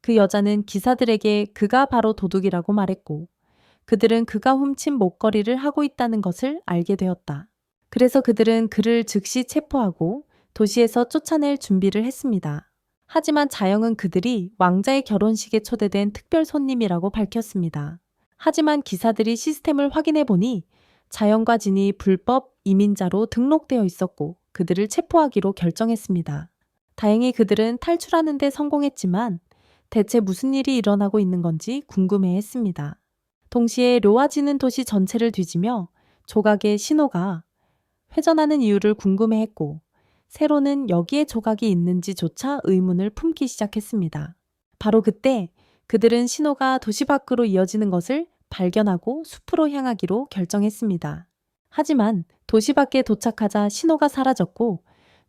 그 여자는 기사들에게 그가 바로 도둑이라고 말했고 그들은 그가 훔친 목걸이를 하고 있다는 것을 알게 되었다. 그래서 그들은 그를 즉시 체포하고 도시에서 쫓아낼 준비를 했습니다. 하지만 자영은 그들이 왕자의 결혼식에 초대된 특별 손님이라고 밝혔습니다. 하지만 기사들이 시스템을 확인해 보니 자영과 진이 불법 이민자로 등록되어 있었고 그들을 체포하기로 결정했습니다. 다행히 그들은 탈출하는 데 성공했지만 대체 무슨 일이 일어나고 있는 건지 궁금해했습니다. 동시에 료와 진은 도시 전체를 뒤지며 조각의 신호가 회전하는 이유를 궁금해했고 세로는 여기에 조각이 있는지조차 의문을 품기 시작했습니다. 바로 그때 그들은 신호가 도시 밖으로 이어지는 것을 발견하고 숲으로 향하기로 결정했습니다. 하지만 도시 밖에 도착하자 신호가 사라졌고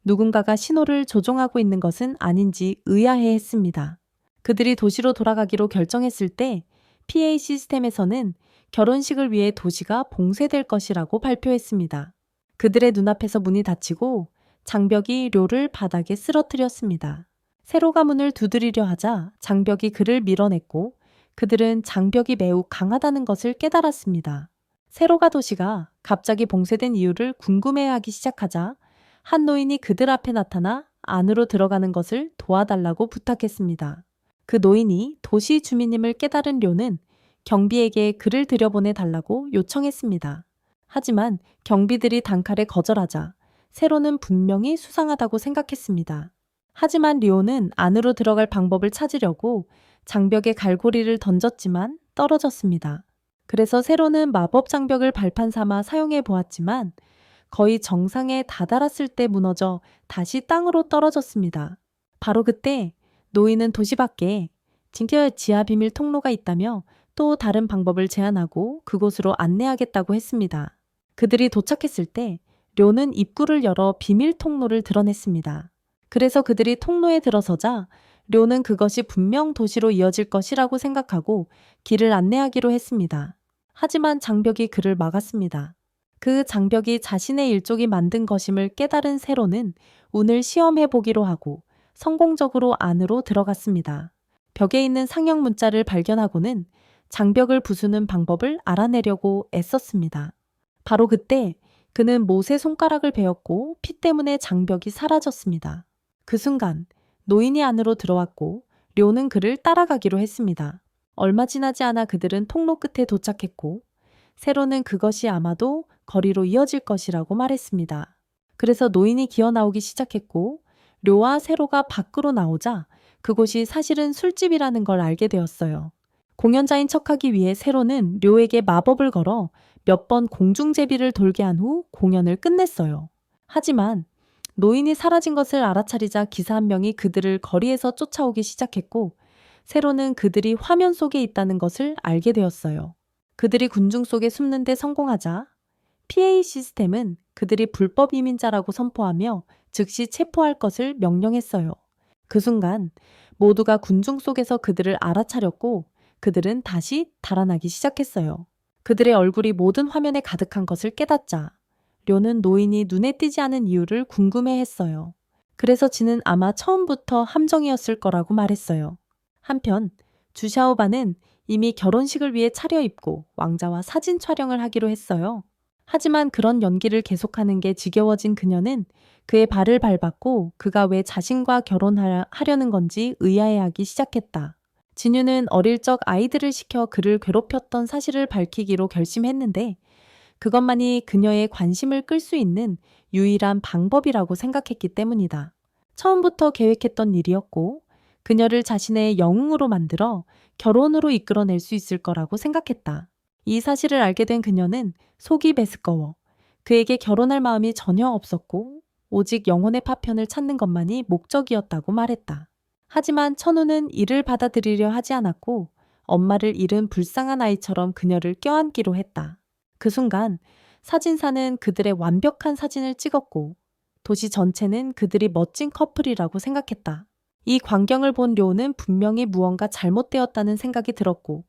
누군가가 신호를 조종하고 있는 것은 아닌지 의아해했습니다. 그들이 도시로 돌아가기로 결정했을 때 PA 시스템에서는 결혼식을 위해 도시가 봉쇄될 것이라고 발표했습니다. 그들의 눈앞에서 문이 닫히고 장벽이 료를 바닥에 쓰러뜨렸습니다. 세로가 문을 두드리려 하자 장벽이 그를 밀어냈고 그들은 장벽이 매우 강하다는 것을 깨달았습니다. 세로가 도시가 갑자기 봉쇄된 이유를 궁금해하기 시작하자 한 노인이 그들 앞에 나타나 안으로 들어가는 것을 도와달라고 부탁했습니다. 그 노인이 도시 주민임을 깨달은 료는 경비에게 그를 들여보내 달라고 요청했습니다. 하지만 경비들이 단칼에 거절하자 세로는 분명히 수상하다고 생각했습니다. 하지만 리오는 안으로 들어갈 방법을 찾으려고 장벽에 갈고리를 던졌지만 떨어졌습니다. 그래서 세로는 마법 장벽을 발판 삼아 사용해 보았지만 거의 정상에 다다랐을 때 무너져 다시 땅으로 떨어졌습니다. 바로 그때 노인은 도시 밖에 진짜 지하 비밀 통로가 있다며 또 다른 방법을 제안하고 그곳으로 안내하겠다고 했습니다. 그들이 도착했을 때 료는 입구를 열어 비밀 통로를 드러냈습니다. 그래서 그들이 통로에 들어서자 료는 그것이 분명 도시로 이어질 것이라고 생각하고 길을 안내하기로 했습니다. 하지만 장벽이 그를 막았습니다. 그 장벽이 자신의 일족이 만든 것임을 깨달은 세로는 운을 시험해 보기로 하고 성공적으로 안으로 들어갔습니다. 벽에 있는 상형 문자를 발견하고는 장벽을 부수는 방법을 알아내려고 애썼습니다. 바로 그때 그는 못의 손가락을 베었고 피 때문에 장벽이 사라졌습니다. 그 순간 노인이 안으로 들어왔고 료는 그를 따라가기로 했습니다. 얼마 지나지 않아 그들은 통로 끝에 도착했고 세로는 그것이 아마도 거리로 이어질 것이라고 말했습니다. 그래서 노인이 기어 나오기 시작했고 료와 세로가 밖으로 나오자 그곳이 사실은 술집이라는 걸 알게 되었어요. 공연자인 척하기 위해 세로는 료에게 마법을 걸어 몇 번 공중제비를 돌게 한 후 공연을 끝냈어요. 하지만 노인이 사라진 것을 알아차리자 기사 한 명이 그들을 거리에서 쫓아오기 시작했고 세로는 그들이 화면 속에 있다는 것을 알게 되었어요. 그들이 군중 속에 숨는 데 성공하자 PA 시스템은 그들이 불법 이민자라고 선포하며 즉시 체포할 것을 명령했어요. 그 순간 모두가 군중 속에서 그들을 알아차렸고 그들은 다시 달아나기 시작했어요. 그들의 얼굴이 모든 화면에 가득한 것을 깨닫자 료는 노인이 눈에 띄지 않은 이유를 궁금해했어요. 그래서 지는 아마 처음부터 함정이었을 거라고 말했어요. 한편 주샤오바는 이미 결혼식을 위해 차려입고 왕자와 사진 촬영을 하기로 했어요. 하지만 그런 연기를 계속하는 게 지겨워진 그녀는 그의 발을 밟았고 그가 왜 자신과 결혼하려는 건지 의아해하기 시작했다. 진유는 어릴 적 아이들을 시켜 그를 괴롭혔던 사실을 밝히기로 결심했는데 그것만이 그녀의 관심을 끌 수 있는 유일한 방법이라고 생각했기 때문이다. 처음부터 계획했던 일이었고 그녀를 자신의 영웅으로 만들어 결혼으로 이끌어낼 수 있을 거라고 생각했다. 이 사실을 알게 된 그녀는 속이 메스꺼워 그에게 결혼할 마음이 전혀 없었고 오직 영혼의 파편을 찾는 것만이 목적이었다고 말했다. 하지만 천우는 이를 받아들이려 하지 않았고 엄마를 잃은 불쌍한 아이처럼 그녀를 껴안기로 했다. 그 순간 사진사는 그들의 완벽한 사진을 찍었고 도시 전체는 그들이 멋진 커플이라고 생각했다. 이 광경을 본 료는 분명히 무언가 잘못되었다는 생각이 들었고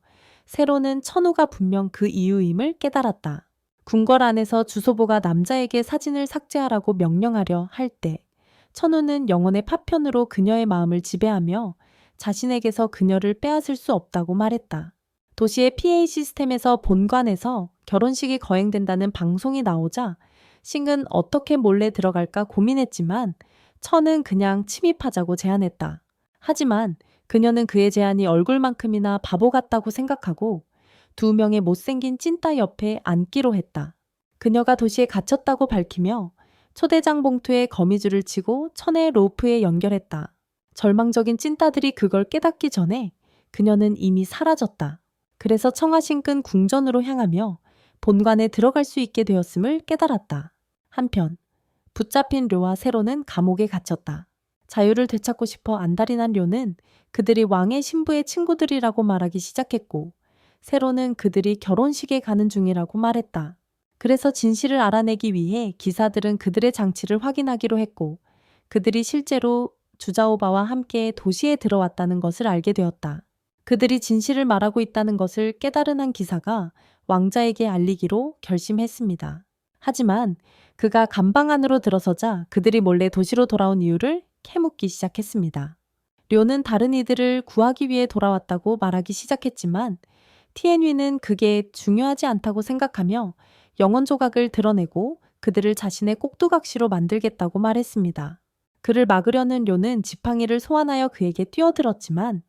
세로는 천우가 분명 그 이유임을 깨달았다. 궁궐 안에서 주소보가 남자에게 사진을 삭제하라고 명령하려 할 때 천우는 영혼의 파편으로 그녀의 마음을 지배하며 자신에게서 그녀를 빼앗을 수 없다고 말했다. 도시의 PA 시스템에서 본관에서 결혼식이 거행된다는 방송이 나오자 싱은 어떻게 몰래 들어갈까 고민했지만 천은 그냥 침입하자고 제안했다. 하지만 그녀는 그의 제안이 얼굴만큼이나 바보 같다고 생각하고 2명의 못생긴 찐따 옆에 앉기로 했다. 그녀가 도시에 갇혔다고 밝히며 초대장 봉투에 거미줄을 치고 천의 로프에 연결했다. 절망적인 찐따들이 그걸 깨닫기 전에 그녀는 이미 사라졌다. 그래서 청아신 끈 궁전으로 향하며 본관에 들어갈 수 있게 되었음을 깨달았다. 한편 붙잡힌 료와 세로는 감옥에 갇혔다. 자유를 되찾고 싶어 안달이 난 료는 그들이 왕의 신부의 친구들이라고 말하기 시작했고 세로는 그들이 결혼식에 가는 중이라고 말했다. 그래서 진실을 알아내기 위해 기사들은 그들의 장치를 확인하기로 했고 그들이 실제로 주자오바와 함께 도시에 들어왔다는 것을 알게 되었다. 그들이 진실을 말하고 있다는 것을 깨달은 한 기사가 왕자에게 알리기로 결심했습니다. 하지만 그가 감방 안으로 들어서자 그들이 몰래 도시로 돌아온 이유를 캐묻기 시작했습니다. 료는 다른 이들을 구하기 위해 돌아왔다고 말하기 시작했지만 티엔위는 그게 중요하지 않다고 생각하며 영혼 조각을 드러내고 그들을 자신의 꼭두각시로 만들겠다고 말했습니다. 그를 막으려는 료는 지팡이를 소환하여 그에게 뛰어들었지만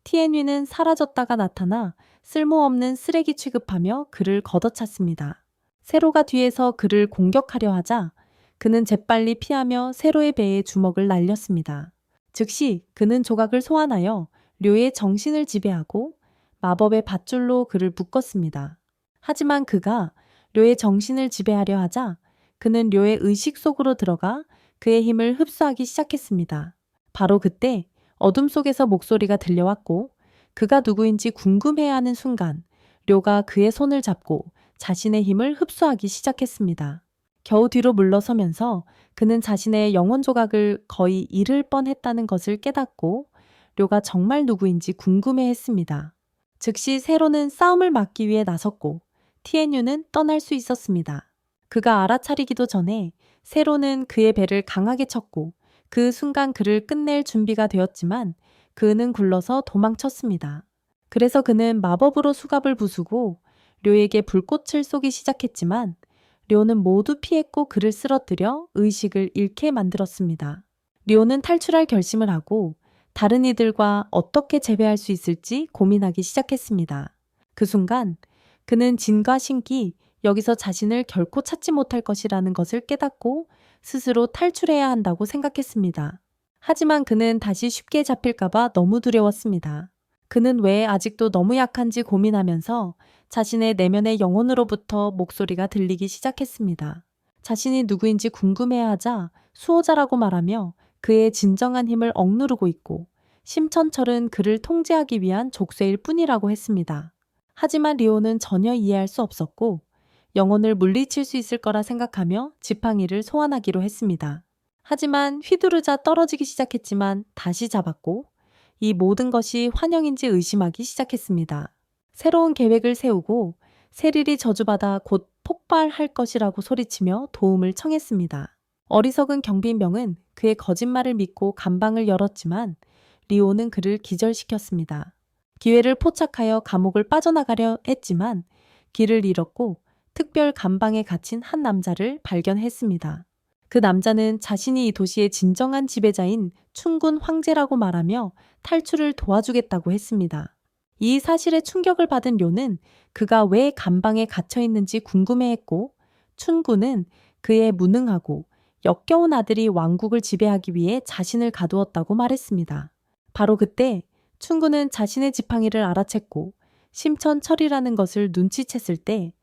티엔위는 사라졌다가 나타나 쓸모없는 쓰레기 취급하며 그를 걷어찼습니다. 세로가 뒤에서 그를 공격하려 하자 그는 재빨리 피하며 세로의 배에 주먹을 날렸습니다. 즉시 그는 조각을 소환하여 료의 정신을 지배하고 마법의 밧줄로 그를 묶었습니다. 하지만 그가 료의 정신을 지배하려 하자 그는 료의 의식 속으로 들어가 그의 힘을 흡수하기 시작했습니다. 바로 그때 어둠 속에서 목소리가 들려왔고 그가 누구인지 궁금해하는 순간 료가 그의 손을 잡고 자신의 힘을 흡수하기 시작했습니다. 겨우 뒤로 물러서면서 그는 자신의 영혼 조각을 거의 잃을 뻔했다는 것을 깨닫고 료가 정말 누구인지 궁금해했습니다. 즉시 세로는 싸움을 막기 위해 나섰고 티엔유는 떠날 수 있었습니다. 그가 알아차리기도 전에 세로는 그의 배를 강하게 쳤고 그 순간 그를 끝낼 준비가 되었지만 그는 굴러서 도망쳤습니다. 그래서 그는 마법으로 수갑을 부수고 료에게 불꽃을 쏘기 시작했지만 료는 모두 피했고 그를 쓰러뜨려 의식을 잃게 만들었습니다. 료는 탈출할 결심을 하고 다른 이들과 어떻게 재배할 수 있을지 고민하기 시작했습니다. 그 순간 그는 진과 신기, 여기서 자신을 결코 찾지 못할 것이라는 것을 깨닫고 스스로 탈출해야 한다고 생각했습니다. 하지만 그는 다시 쉽게 잡힐까봐 너무 두려웠습니다. 그는 왜 아직도 너무 약한지 고민하면서 자신의 내면의 영혼으로부터 목소리가 들리기 시작했습니다. 자신이 누구인지 궁금해하자 수호자라고 말하며 그의 진정한 힘을 억누르고 있고 심천철은 그를 통제하기 위한 족쇄일 뿐이라고 했습니다. 하지만 리오는 전혀 이해할 수 없었고 영혼을 물리칠 수 있을 거라 생각하며 지팡이를 소환하기로 했습니다. 하지만 휘두르자 떨어지기 시작했지만 다시 잡았고 이 모든 것이 환영인지 의심하기 시작했습니다. 새로운 계획을 세우고 세릴이 저주받아 곧 폭발할 것이라고 소리치며 도움을 청했습니다. 어리석은 경비병은 그의 거짓말을 믿고 감방을 열었지만 리오는 그를 기절시켰습니다. 기회를 포착하여 감옥을 빠져나가려 했지만 길을 잃었고 특별 감방에 갇힌 한 남자를 발견했습니다. 그 남자는 자신이 이 도시의 진정한 지배자인 춘군 황제라고 말하며 탈출을 도와주겠다고 했습니다. 이 사실에 충격을 받은 료는 그가 왜 감방에 갇혀 있는지 궁금해했고 춘군은 그의 무능하고 역겨운 아들이 왕국을 지배하기 위해 자신을 가두었다고 말했습니다. 바로 그때 춘군은 자신의 지팡이를 알아챘고 심천철이라는 것을 눈치챘을 때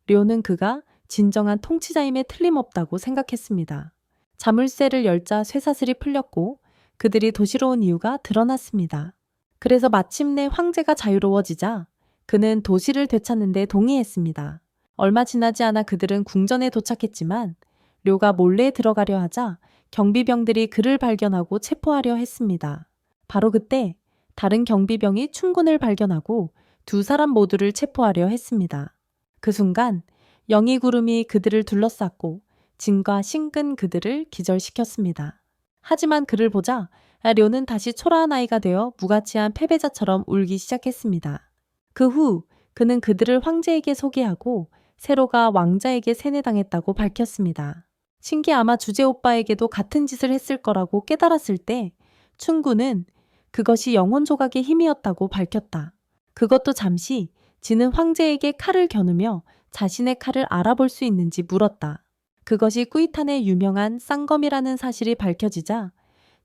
료는 그가 진정한 통치자임에 틀림없다고 생각했습니다. 자물쇠를 열자 쇠사슬이 풀렸고 그들이 도시로 온 이유가 드러났습니다. 그래서 마침내 황제가 자유로워지자 그는 도시를 되찾는 데 동의했습니다. 얼마 지나지 않아 그들은 궁전에 도착했지만 료가 몰래 들어가려 하자 경비병들이 그를 발견하고 체포하려 했습니다. 바로 그때 다른 경비병이 춘군을 발견하고 두 사람 모두를 체포하려 했습니다. 그 순간 영이 구름이 그들을 둘러쌌고 진과 신근 그들을 기절시켰습니다. 하지만 그를 보자 료는 다시 초라한 아이가 되어 무가치한 패배자처럼 울기 시작했습니다. 그 후 그는 그들을 황제에게 소개하고 세로가 왕자에게 세뇌당했다고 밝혔습니다. 신기 아마 주제 오빠에게도 같은 짓을 했을 거라고 깨달았을 때 춘구는 그것이 영혼 조각의 힘이었다고 밝혔다. 그것도 잠시 진은 황제에게 칼을 겨누며 자신의 칼을 알아볼 수 있는지 물었다. 그것이 꾸이탄의 유명한 쌍검이라는 사실이 밝혀지자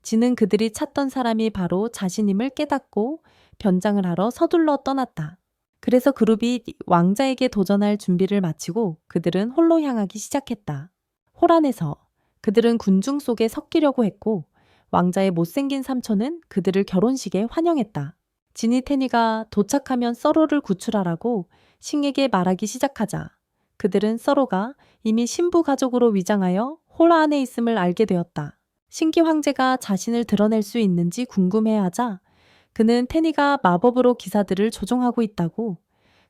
진은 그들이 찾던 사람이 바로 자신임을 깨닫고 변장을 하러 서둘러 떠났다. 그래서 그룹이 왕자에게 도전할 준비를 마치고 그들은 홀로 향하기 시작했다. 홀 안에서 그들은 군중 속에 섞이려고 했고 왕자의 못생긴 삼촌은 그들을 결혼식에 환영했다. 진이 테니가 도착하면 서로를 구출하라고 신에게 말하기 시작하자 그들은 서로가 이미 신부 가족으로 위장하여 홀 안에 있음을 알게 되었다. 신기 황제가 자신을 드러낼 수 있는지 궁금해하자 그는 테니가 마법으로 기사들을 조종하고 있다고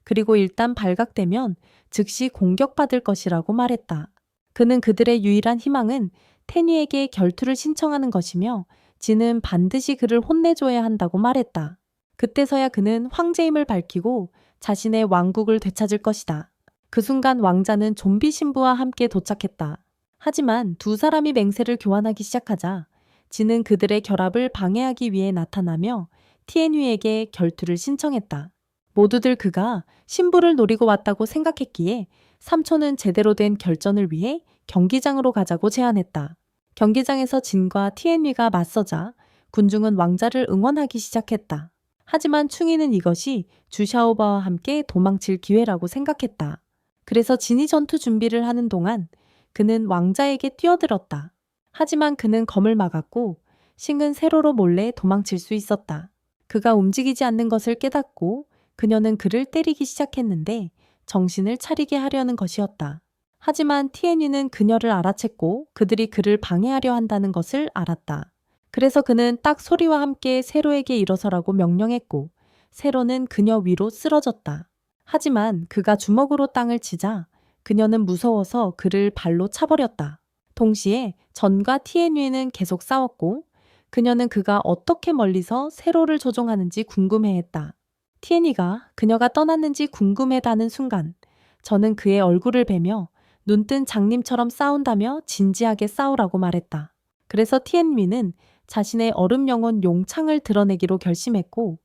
그리고 일단 발각되면 즉시 공격받을 것이라고 말했다. 그는 그들의 유일한 희망은 테니에게 결투를 신청하는 것이며 진은 반드시 그를 혼내줘야 한다고 말했다. 그때서야 그는 황제임을 밝히고 자신의 왕국을 되찾을 것이다. 그 순간 왕자는 좀비 신부와 함께 도착했다. 하지만 두 사람이 맹세를 교환하기 시작하자 진은 그들의 결합을 방해하기 위해 나타나며 티엔유에게 결투를 신청했다. 모두들 그가 신부를 노리고 왔다고 생각했기에 삼촌은 제대로 된 결전을 위해 경기장으로 가자고 제안했다. 경기장에서 진과 티엔유가 맞서자 군중은 왕자를 응원하기 시작했다. 하지만 충이는 이것이 주샤오바와 함께 도망칠 기회라고 생각했다. 그래서 진이 전투 준비를 하는 동안 그는 왕자에게 뛰어들었다. 하지만 그는 검을 막았고 싱은 세로로 몰래 도망칠 수 있었다. 그가 움직이지 않는 것을 깨닫고 그녀는 그를 때리기 시작했는데 정신을 차리게 하려는 것이었다. 하지만 티엔위는 그녀를 알아챘고 그들이 그를 방해하려 한다는 것을 알았다. 그래서 그는 딱 소리와 함께 세로에게 일어서라고 명령했고 세로는 그녀 위로 쓰러졌다. 하지만 그가 주먹으로 땅을 치자 그녀는 무서워서 그를 발로 차버렸다. 동시에 전과 티엔위는 계속 싸웠고 그녀는 그가 어떻게 멀리서 세로를 조종하는지 궁금해했다. 티엔위가 그녀가 떠났는지 궁금해다는 순간 저는 그의 얼굴을 뵈며 눈뜬 장님처럼 싸운다며 진지하게 싸우라고 말했다. 그래서 티엔위는 자신의 얼음 영혼 용창을 드러내기로 결심했고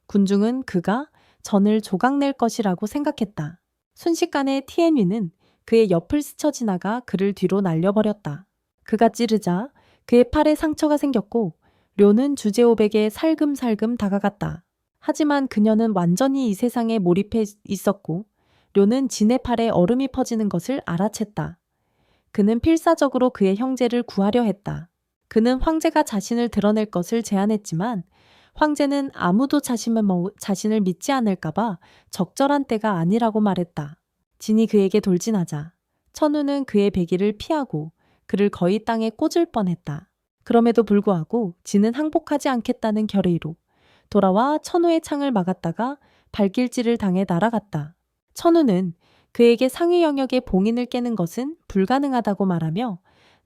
군중은 그가 전을 조각낼 것이라고 생각했다. 순식간에 티엔위는 그의 옆을 스쳐 지나가 그를 뒤로 날려버렸다. 그가 찌르자 그의 팔에 상처가 생겼고 료는 주제옵에게 살금살금 다가갔다. 하지만 그녀는 완전히 이 세상에 몰입해 있었고 료는 진의 팔에 얼음이 퍼지는 것을 알아챘다. 그는 필사적으로 그의 형제를 구하려 했다. 그는 황제가 자신을 드러낼 것을 제안했지만 황제는 아무도 자신을 믿지 않을까봐 적절한 때가 아니라고 말했다. 진이 그에게 돌진하자 천우는 그의 배기를 피하고 그를 거의 땅에 꽂을 뻔했다. 그럼에도 불구하고 진은 항복하지 않겠다는 결의로 돌아와 천우의 창을 막았다가 발길질을 당해 날아갔다. 천우는 그에게 상위 영역의 봉인을 깨는 것은 불가능하다고 말하며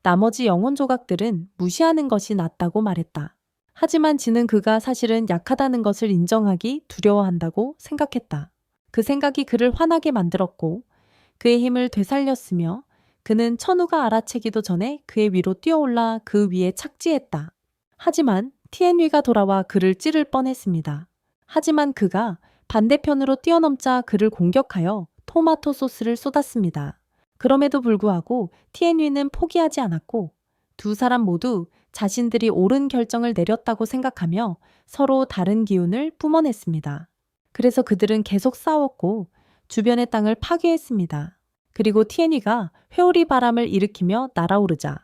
나머지 영혼 조각들은 무시하는 것이 낫다고 말했다. 하지만 진은 그가 사실은 약하다는 것을 인정하기 두려워한다고 생각했다. 그 생각이 그를 화나게 만들었고 그의 힘을 되살렸으며 그는 천우가 알아채기도 전에 그의 위로 뛰어올라 그 위에 착지했다. 하지만 티엔위가 돌아와 그를 찌를 뻔했습니다. 하지만 그가 반대편으로 뛰어넘자 그를 공격하여 토마토 소스를 쏟았습니다. 그럼에도 불구하고 티엔위는 포기하지 않았고 두 사람 모두 자신들이 옳은 결정을 내렸다고 생각하며 서로 다른 기운을 뿜어냈습니다. 그래서 그들은 계속 싸웠고 주변의 땅을 파괴했습니다. 그리고 티엔위가 회오리 바람을 일으키며 날아오르자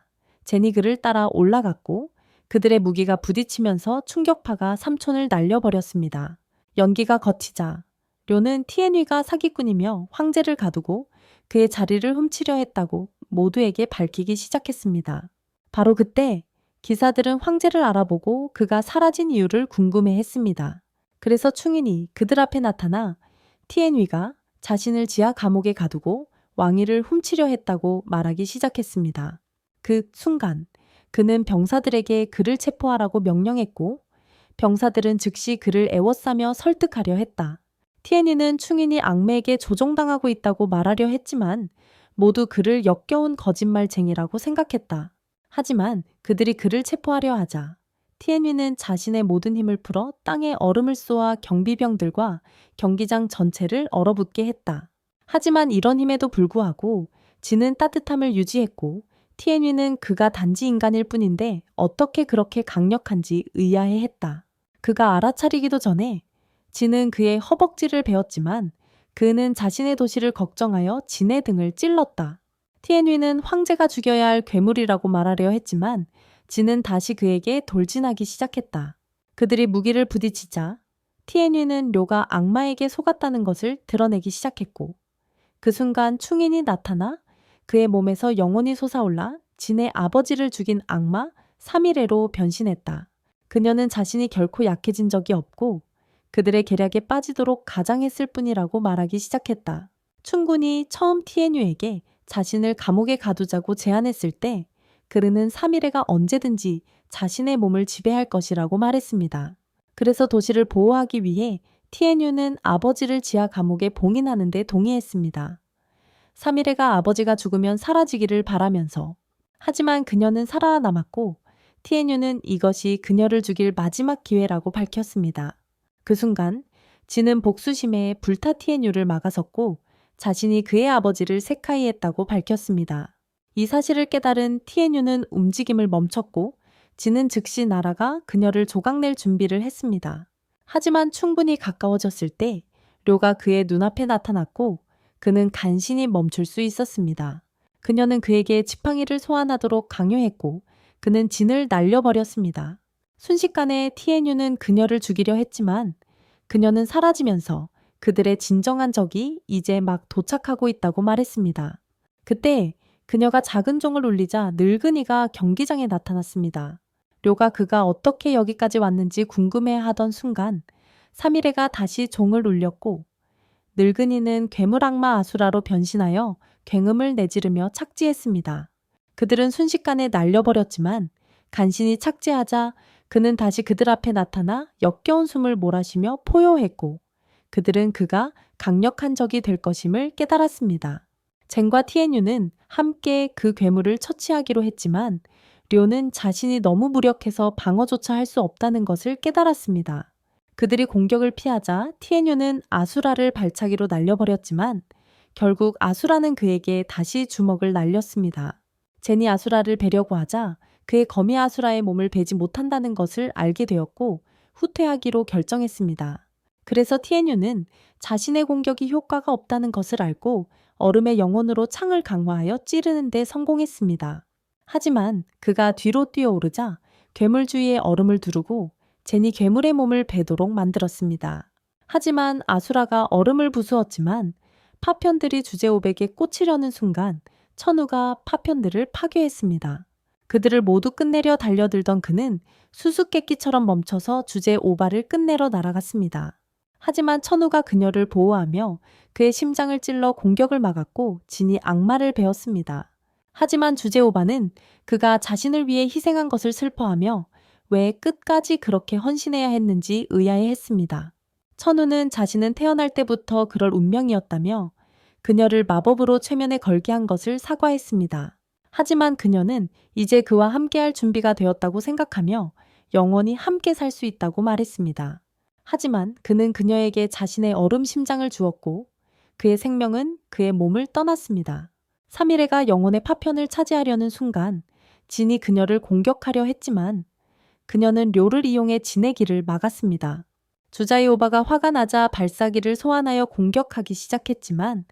제니 그를 따라 올라갔고 그들의 무기가 부딪히면서 충격파가 삼촌을 날려버렸습니다. 연기가 거치자 료는 티엔위가 사기꾼이며 황제를 가두고 그의 자리를 훔치려 했다고 모두에게 밝히기 시작했습니다. 바로 그때 기사들은 황제를 알아보고 그가 사라진 이유를 궁금해했습니다. 그래서 충인이 그들 앞에 나타나 티엔위가 자신을 지하 감옥에 가두고 왕위를 훔치려 했다고 말하기 시작했습니다. 그 순간 그는 병사들에게 그를 체포하라고 명령했고 병사들은 즉시 그를 애워싸며 설득하려 했다. 티엔위는 충인이 악매에게 조종당하고 있다고 말하려 했지만 모두 그를 역겨운 거짓말쟁이라고 생각했다. 하지만 그들이 그를 체포하려 하자 티엔위는 자신의 모든 힘을 풀어 땅에 얼음을 쏘아 경비병들과 경기장 전체를 얼어붙게 했다. 하지만 이런 힘에도 불구하고 진은 따뜻함을 유지했고 티엔위는 그가 단지 인간일 뿐인데 어떻게 그렇게 강력한지 의아해했다. 그가 알아차리기도 전에 진은 그의 허벅지를 베었지만 그는 자신의 도시를 걱정하여 진의 등을 찔렀다. 티엔위는 황제가 죽여야 할 괴물이라고 말하려 했지만 진은 다시 그에게 돌진하기 시작했다. 그들이 무기를 부딪히자 티엔위는 료가 악마에게 속았다는 것을 드러내기 시작했고 그 순간 충인이 나타나 그의 몸에서 영혼이 솟아올라 진의 아버지를 죽인 악마 사미레로 변신했다. 그녀는 자신이 결코 약해진 적이 없고 그들의 계략에 빠지도록 가장했을 뿐이라고 말하기 시작했다. 충군이 처음 티엔유에게 자신을 감옥에 가두자고 제안했을 때 그르는 사미레가 언제든지 자신의 몸을 지배할 것이라고 말했습니다. 그래서 도시를 보호하기 위해 티엔유는 아버지를 지하 감옥에 봉인하는 데 동의했습니다. 사미레가 아버지가 죽으면 사라지기를 바라면서 하지만 그녀는 살아남았고 티엔유는 이것이 그녀를 죽일 마지막 기회라고 밝혔습니다. 그 순간 진은 복수심에 불타 티엔유를 막아섰고 자신이 그의 아버지를 세카이했다고 밝혔습니다. 이 사실을 깨달은 티엔유는 움직임을 멈췄고 진은 즉시 날아가 그녀를 조각낼 준비를 했습니다. 하지만 충분히 가까워졌을 때 료가 그의 눈앞에 나타났고 그는 간신히 멈출 수 있었습니다. 그녀는 그에게 지팡이를 소환하도록 강요했고 그는 진을 날려버렸습니다. 순식간에 티에뉴는 그녀를 죽이려 했지만 그녀는 사라지면서 그들의 진정한 적이 이제 막 도착하고 있다고 말했습니다. 그때 그녀가 작은 종을 울리자 늙은이가 경기장에 나타났습니다. 료가 그가 어떻게 여기까지 왔는지 궁금해하던 순간 사미레가 다시 종을 울렸고 늙은이는 괴물 악마 아수라로 변신하여 굉음을 내지르며 착지했습니다. 그들은 순식간에 날려버렸지만 간신히 착지하자 그는 다시 그들 앞에 나타나 역겨운 숨을 몰아쉬며 포효했고 그들은 그가 강력한 적이 될 것임을 깨달았습니다. 젠과 티에뉴는 함께 그 괴물을 처치하기로 했지만 료는 자신이 너무 무력해서 방어조차 할 수 없다는 것을 깨달았습니다. 그들이 공격을 피하자 티에뉴는 아수라를 발차기로 날려버렸지만 결국 아수라는 그에게 다시 주먹을 날렸습니다. 젠이 아수라를 베려고 하자 그의 거미 아수라의 몸을 베지 못한다는 것을 알게 되었고 후퇴하기로 결정했습니다. 그래서 티에뉴는 자신의 공격이 효과가 없다는 것을 알고 얼음의 영혼으로 창을 강화하여 찌르는 데 성공했습니다. 하지만 그가 뒤로 뛰어오르자 괴물 주위에 얼음을 두르고 젠이 괴물의 몸을 베도록 만들었습니다. 하지만 아수라가 얼음을 부수었지만 파편들이 주제옵에게 꽂히려는 순간 천우가 파편들을 파괴했습니다. 그들을 모두 끝내려 달려들던 그는 수수께끼처럼 멈춰서 주제 오바를 끝내러 날아갔습니다. 하지만 천우가 그녀를 보호하며 그의 심장을 찔러 공격을 막았고 진이 악마를 베었습니다. 하지만 주제 오바는 그가 자신을 위해 희생한 것을 슬퍼하며 왜 끝까지 그렇게 헌신해야 했는지 의아해했습니다. 천우는 자신은 태어날 때부터 그럴 운명이었다며 그녀를 마법으로 최면에 걸게 한 것을 사과했습니다. 하지만 그녀는 이제 그와 함께할 준비가 되었다고 생각하며 영원히 함께 살 수 있다고 말했습니다. 하지만 그는 그녀에게 자신의 얼음 심장을 주었고 그의 생명은 그의 몸을 떠났습니다. 사미레가 영혼의 파편을 차지하려는 순간 진이 그녀를 공격하려 했지만 그녀는 료를 이용해 진의 길을 막았습니다. 주자이 오바가 화가 나자 발사기를 소환하여 공격하기 시작했지만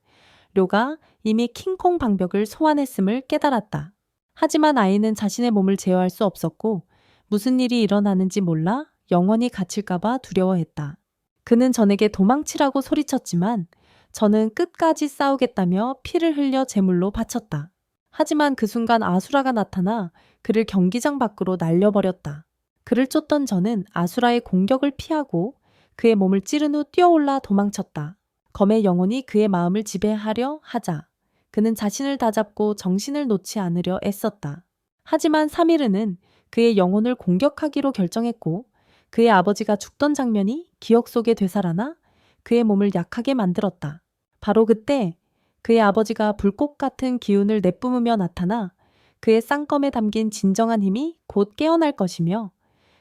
료가 이미 킹콩 방벽을 소환했음을 깨달았다. 하지만 아이는 자신의 몸을 제어할 수 없었고 무슨 일이 일어나는지 몰라 영원히 갇힐까봐 두려워했다. 그는 전에게 도망치라고 소리쳤지만 저는 끝까지 싸우겠다며 피를 흘려 제물로 바쳤다. 하지만 그 순간 아수라가 나타나 그를 경기장 밖으로 날려버렸다. 그를 쫓던 저는 아수라의 공격을 피하고 그의 몸을 찌른 후 뛰어올라 도망쳤다. 검의 영혼이 그의 마음을 지배하려 하자 그는 자신을 다잡고 정신을 놓지 않으려 애썼다. 하지만 사미르는 그의 영혼을 공격하기로 결정했고 그의 아버지가 죽던 장면이 기억 속에 되살아나 그의 몸을 약하게 만들었다. 바로 그때 그의 아버지가 불꽃 같은 기운을 내뿜으며 나타나 그의 쌍검에 담긴 진정한 힘이 곧 깨어날 것이며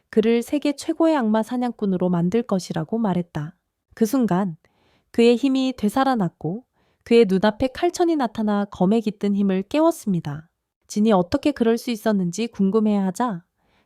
그를 세계 최고의 악마 사냥꾼으로 만들 것이라고 말했다. 그 순간 그의 힘이 되살아났고 그의 눈앞에 칼천이 나타나 검에 깃든 힘을 깨웠습니다. 진이 어떻게 그럴 수 있었는지 궁금해하자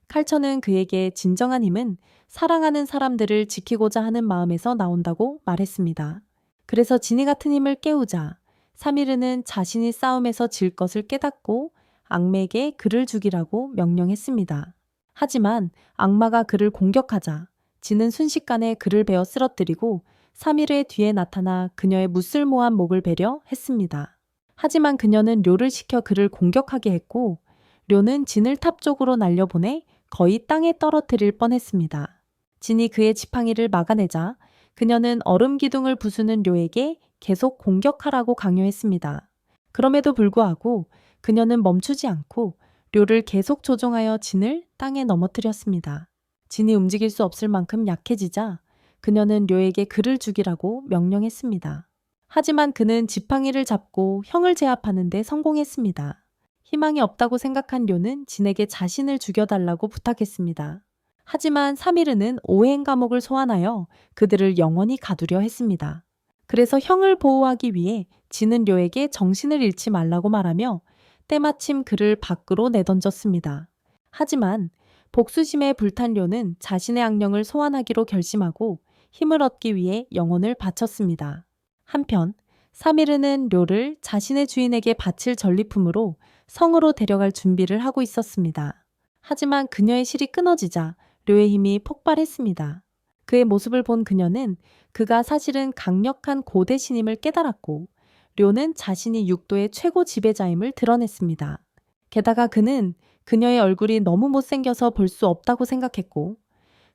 칼천은 그에게 진정한 힘은 사랑하는 사람들을 지키고자 하는 마음에서 나온다고 말했습니다. 그래서 진이 같은 힘을 깨우자 사미르는 자신이 싸움에서 질 것을 깨닫고 악매에게 그를 죽이라고 명령했습니다. 하지만 악마가 그를 공격하자 진은 순식간에 그를 베어 쓰러뜨리고 사미르의 뒤에 나타나 그녀의 무쓸모한 목을 베려 했습니다. 하지만 그녀는 료를 시켜 그를 공격하게 했고 료는 진을 탑 쪽으로 날려보내 거의 땅에 떨어뜨릴 뻔했습니다. 진이 그의 지팡이를 막아내자 그녀는 얼음 기둥을 부수는 료에게 계속 공격하라고 강요했습니다. 그럼에도 불구하고 그녀는 멈추지 않고 료를 계속 조종하여 진을 땅에 넘어뜨렸습니다. 진이 움직일 수 없을 만큼 약해지자 그녀는 료에게 그를 죽이라고 명령했습니다. 하지만 그는 지팡이를 잡고 형을 제압하는 데 성공했습니다. 희망이 없다고 생각한 료는 진에게 자신을 죽여달라고 부탁했습니다. 하지만 사미르는 오행 감옥을 소환하여 그들을 영원히 가두려 했습니다. 그래서 형을 보호하기 위해 진은 료에게 정신을 잃지 말라고 말하며 때마침 그를 밖으로 내던졌습니다. 하지만 복수심에 불탄 료는 자신의 악령을 소환하기로 결심하고 힘을 얻기 위해 영혼을 바쳤습니다. 한편 사미르는 료를 자신의 주인에게 바칠 전리품으로 성으로 데려갈 준비를 하고 있었습니다. 하지만 그녀의 실이 끊어지자 료의 힘이 폭발했습니다. 그의 모습을 본 그녀는 그가 사실은 강력한 고대 신임을 깨달았고 료는 자신이 육도의 최고 지배자임을 드러냈습니다. 게다가 그는 그녀의 얼굴이 너무 못생겨서 볼 수 없다고 생각했고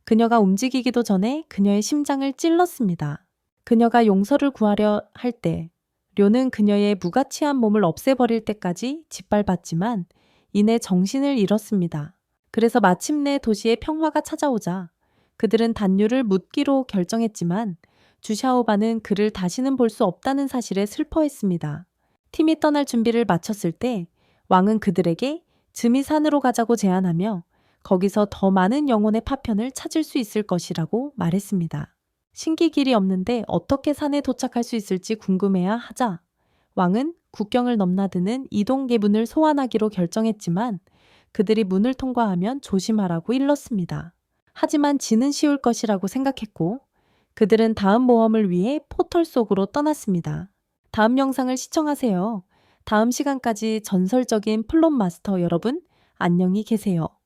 그녀가 움직이기도 전에 그녀의 심장을 찔렀습니다. 그녀가 용서를 구하려 할 때 료는 그녀의 무가치한 몸을 없애버릴 때까지 짓밟았지만 이내 정신을 잃었습니다. 그래서 마침내 도시에 평화가 찾아오자 그들은 단류를 묻기로 결정했지만 주샤오바는 그를 다시는 볼 수 없다는 사실에 슬퍼했습니다. 팀이 떠날 준비를 마쳤을 때 왕은 그들에게 즈미산으로 가자고 제안하며 거기서 더 많은 영혼의 파편을 찾을 수 있을 것이라고 말했습니다. 신기길이 없는데 어떻게 산에 도착할 수 있을지 궁금해야 하자 왕은 국경을 넘나드는 이동계문을 소환하기로 결정했지만 그들이 문을 통과하면 조심하라고 일렀습니다. 하지만 지는 쉬울 것이라고 생각했고 그들은 다음 모험을 위해 포털 속으로 떠났습니다. 다음 영상을 시청하세요. 다음 시간까지 전설적인 플롯 마스터 여러분 안녕히 계세요.